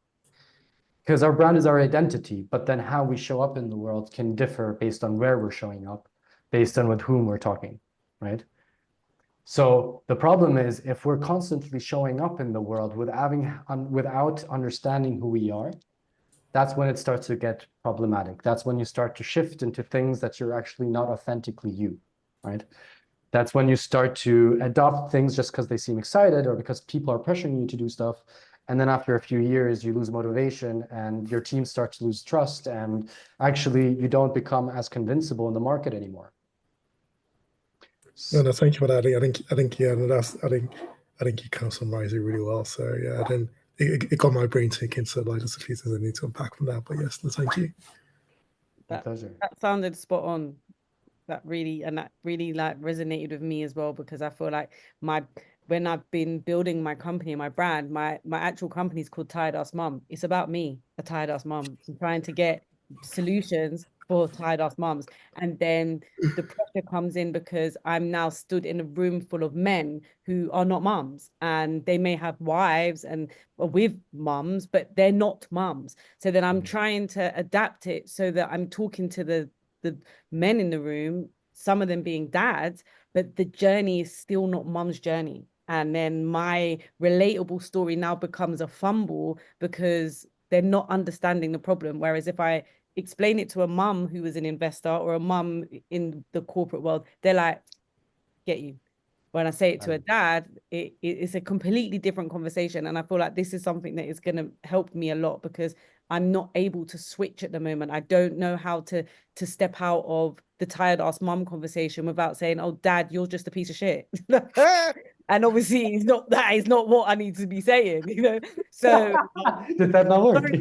Because our brand is our identity, but then how we show up in the world can differ based on where we're showing up, based on with whom we're talking, right? So the problem is if we're constantly showing up in the world without understanding who we are, that's when it starts to get problematic. That's when you start to shift into things that you're actually not authentically you, right? That's when you start to adopt things just because they seem excited or because people are pressuring you to do stuff. And then after a few years, you lose motivation and your team starts to lose trust. And actually, you don't become as convincible in the market anymore. No, thank you for that. I think yeah, no, I think you kind of summarized it really well. So yeah, then it got my brain thinking. So like, there's a few things I need to unpack from that. But yes, no, thank you. My pleasure. That sounded spot on. That really like resonated with me as well, because I feel like when I've been building my company, my brand, my actual company is called Tired Ass Mum. It's about me, a tired ass mum. I'm trying to get solutions for tired ass mums. And then the pressure comes in because I'm now stood in a room full of men who are not mums, and they may have wives and with mums, but they're not mums. So then I'm trying to adapt it so that I'm talking to the men in the room, some of them being dads, but the journey is still not mum's journey. And then my relatable story now becomes a fumble because they're not understanding the problem. Whereas if I explain it to a mum who is an investor or a mum in the corporate world, they're like, get you. When I say it to a dad, it's a completely different conversation. And I feel like this is something that is going to help me a lot, because I'm not able to switch at the moment. I don't know how to step out of the tired ass mum conversation without saying, oh, dad, you're just a piece of shit. And obviously that is not what I need to be saying, So did that not work?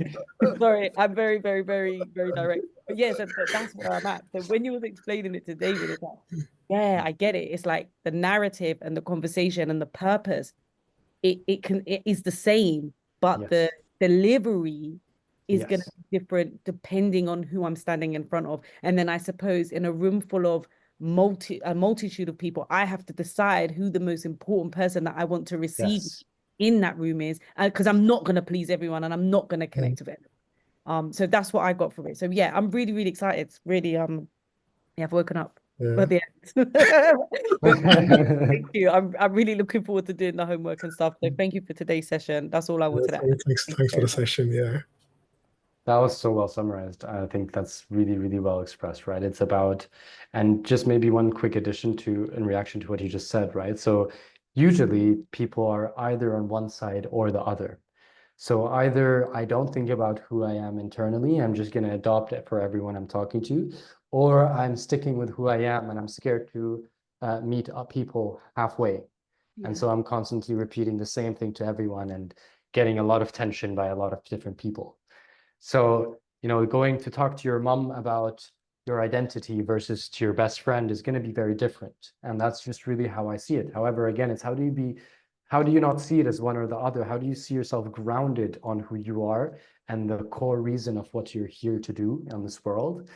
Sorry, I'm very, very, very, very direct. But yes, that's where I'm at. So when you was explaining it to David, it's like, yeah, I get it. It's like the narrative and the conversation and the purpose, it is the same, but Yes. the delivery is going to Yes. be different depending on who I'm standing in front of. And then I suppose in a room full of a multitude of people, I have to decide who the most important person that I want to receive Yes. in that room is, because I'm not going to please everyone and I'm not going to connect with everyone. So that's what I got from it. So yeah, I'm really, really excited. Really, yeah, I've woken up. Yeah. But thank you. I'm really looking forward to doing the homework and stuff. So thank you for today's session. That's all I wanted to add. Thanks for the session. Yeah. That was so well summarized. I think that's really, really well expressed, right? It's about, and just maybe one quick addition in reaction to what you just said, right? So usually people are either on one side or the other. So either I don't think about who I am internally, I'm just going to adopt it for everyone I'm talking to, or I'm sticking with who I am and I'm scared to meet up people halfway. And so I'm constantly repeating the same thing to everyone and getting a lot of tension by a lot of different people. So, going to talk to your mom about your identity versus to your best friend is going to be very different. And that's just really how I see it. However, again, it's how do you not see it as one or the other? How do you see yourself grounded on who you are and the core reason of what you're here to do in this world,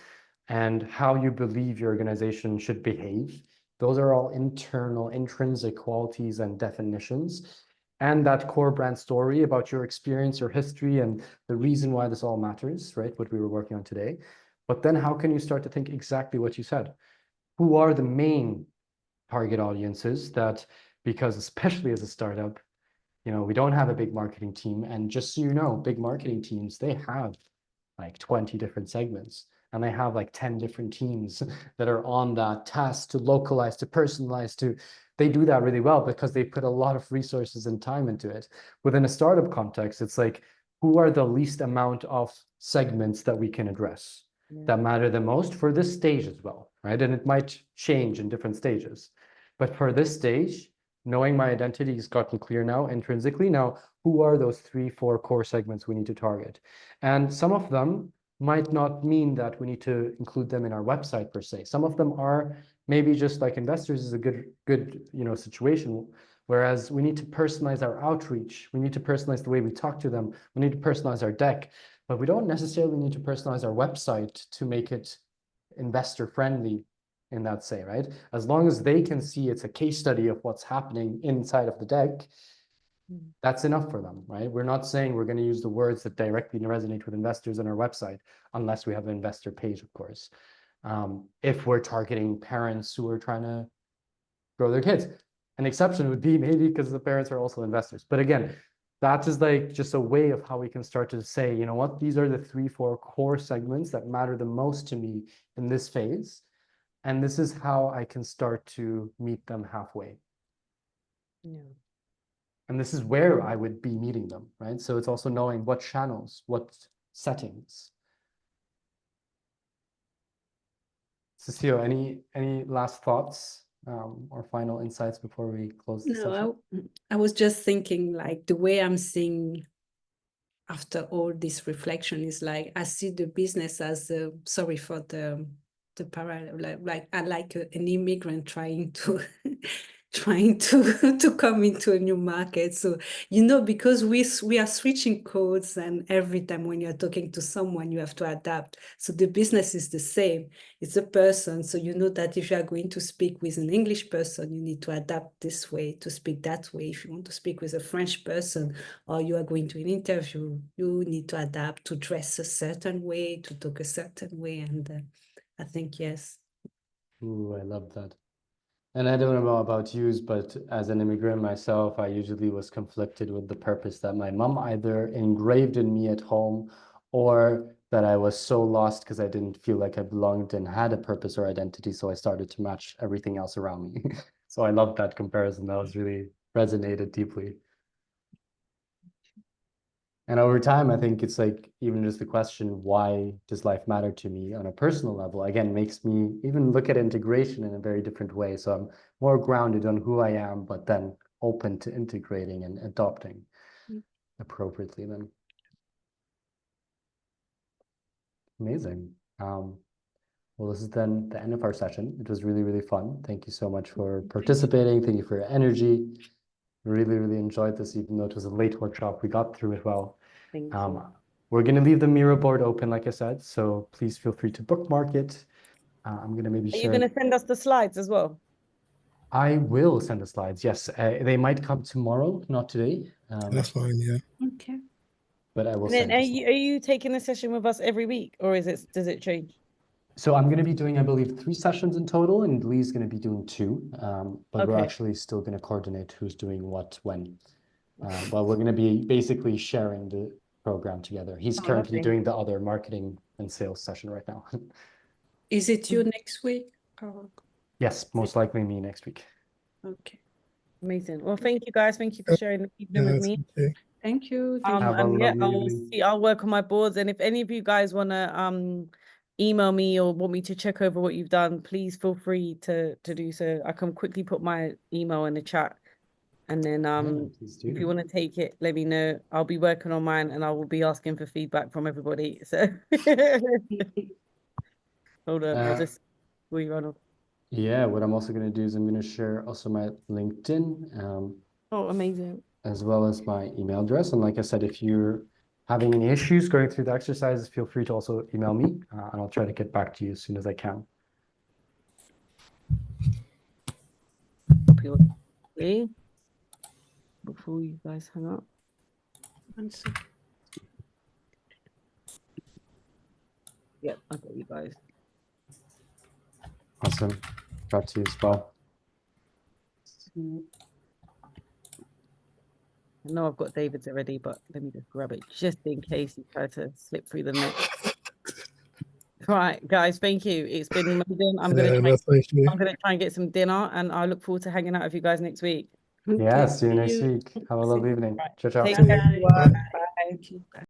and how you believe your organization should behave? Those are all internal, intrinsic qualities and definitions. And that core brand story about your experience, your history, and the reason why this all matters, right? What we were working on today. But then how can you start to think exactly what you said? Who are the main target audiences that, because especially as a startup, we don't have a big marketing team. And just so you know, big marketing teams, they have like 20 different segments. And they have like 10 different teams that are on that task to localize, to personalize, they do that really well because they put a lot of resources and time into it. Within a startup context, it's like, who are the least amount of segments that we can address that matter the most for this stage as well, right? And it might change in different stages. But for this stage, knowing my identity has gotten clear now intrinsically. Now, who are those 3-4 core segments we need to target? And some of them might not mean that we need to include them in our website per se. Some of them are maybe just like investors is a good situation. Whereas we need to personalize our outreach. We need to personalize the way we talk to them. We need to personalize our deck, but we don't necessarily need to personalize our website to make it investor friendly in that say, right? As long as they can see it's a case study of what's happening inside of the deck, that's enough for them, right? We're not saying we're going to use the words that directly resonate with investors on our website, unless we have an investor page, of course. If we're targeting parents who are trying to grow their kids, an exception would be maybe because the parents are also investors. But again, that is like just a way of how we can start to say, you know what, these are the 3-4 core segments that matter the most to me in this phase. And this is how I can start to meet them halfway. Yeah. And this is where I would be meeting them, right? So it's also knowing what channels, what settings. Cecile, any last thoughts or final insights before we close the session? I was just thinking, like, the way I'm seeing after all this reflection is like, I see the business as sorry for the parallel, like I like an immigrant trying to to come into a new market. So, because we are switching codes, and every time when you're talking to someone, you have to adapt. So the business is the same. It's a person. So you know that if you are going to speak with an English person, you need to adapt this way to speak that way. If you want to speak with a French person, or you are going to an interview, you need to adapt to dress a certain way, to talk a certain way. And I think, yes. Ooh, I love that. And I don't know about you, but as an immigrant myself, I usually was conflicted with the purpose that my mom either engraved in me at home, or that I was so lost because I didn't feel like I belonged and had a purpose or identity. So I started to match everything else around me. So I love that comparison. That was really resonated deeply. And over time, I think it's like even just the question, why does life matter to me on a personal level, again, makes me even look at integration in a very different way. So I'm more grounded on who I am, but then open to integrating and adopting appropriately then. Amazing. Well, this is then the end of our session. It was really, really fun. Thank you so much for participating. Thank you for your energy. Really, really enjoyed this, even though it was a late workshop. We got through it well. Thank you. We're going to leave the Miro board open, like I said, so please feel free to bookmark it. I'm going to maybe Are you share. going to send us the slides as well? I will send the slides. Yes, they might come tomorrow, not today. That's fine, yeah. Okay. But I will And then send. are you taking the session with us every week, or does it change? So I'm going to be doing, I believe, 3 sessions in total, and Lee's going to be doing 2. But we're Okay. actually still going to coordinate who's doing what when. But we're going to be basically sharing the program together. He's currently lovely. doing the other marketing and sales session right now. Is it you next week? Oh, Yes, most likely me next week. okay. Amazing. Well, thank you guys. Thank you for sharing the evening with me. Okay. Thank you. Have a And yeah, lovely evening. I'll work on my boards. And if any of you guys want to email me or want me to check over what you've done, please feel free to do so. I can quickly put my email in the chat. And then please do. if you want to take it, let me know. I'll be working on mine, and I will be asking for feedback from everybody. So hold on, I'll just rerun off. Yeah, what I'm also going to do is I'm going to share also my LinkedIn, Oh, amazing. as well as my email address. And like I said, if you're having any issues going through the exercises, feel free to also email me, and I'll try to get back to you as soon as I can. Before you guys hang up. 1 second. Yep, I got you guys. Awesome. Got to you as well. I know I've got David's already, but let me just grab it just in case you try to slip through the net. Right, guys, thank you. It's been amazing. I'm gonna try and get some dinner, and I look forward to hanging out with you guys next week. Yeah, see you next week. Have a lovely evening. Right. Ciao, ciao. Take care, everyone. Bye. Thank you. Bye.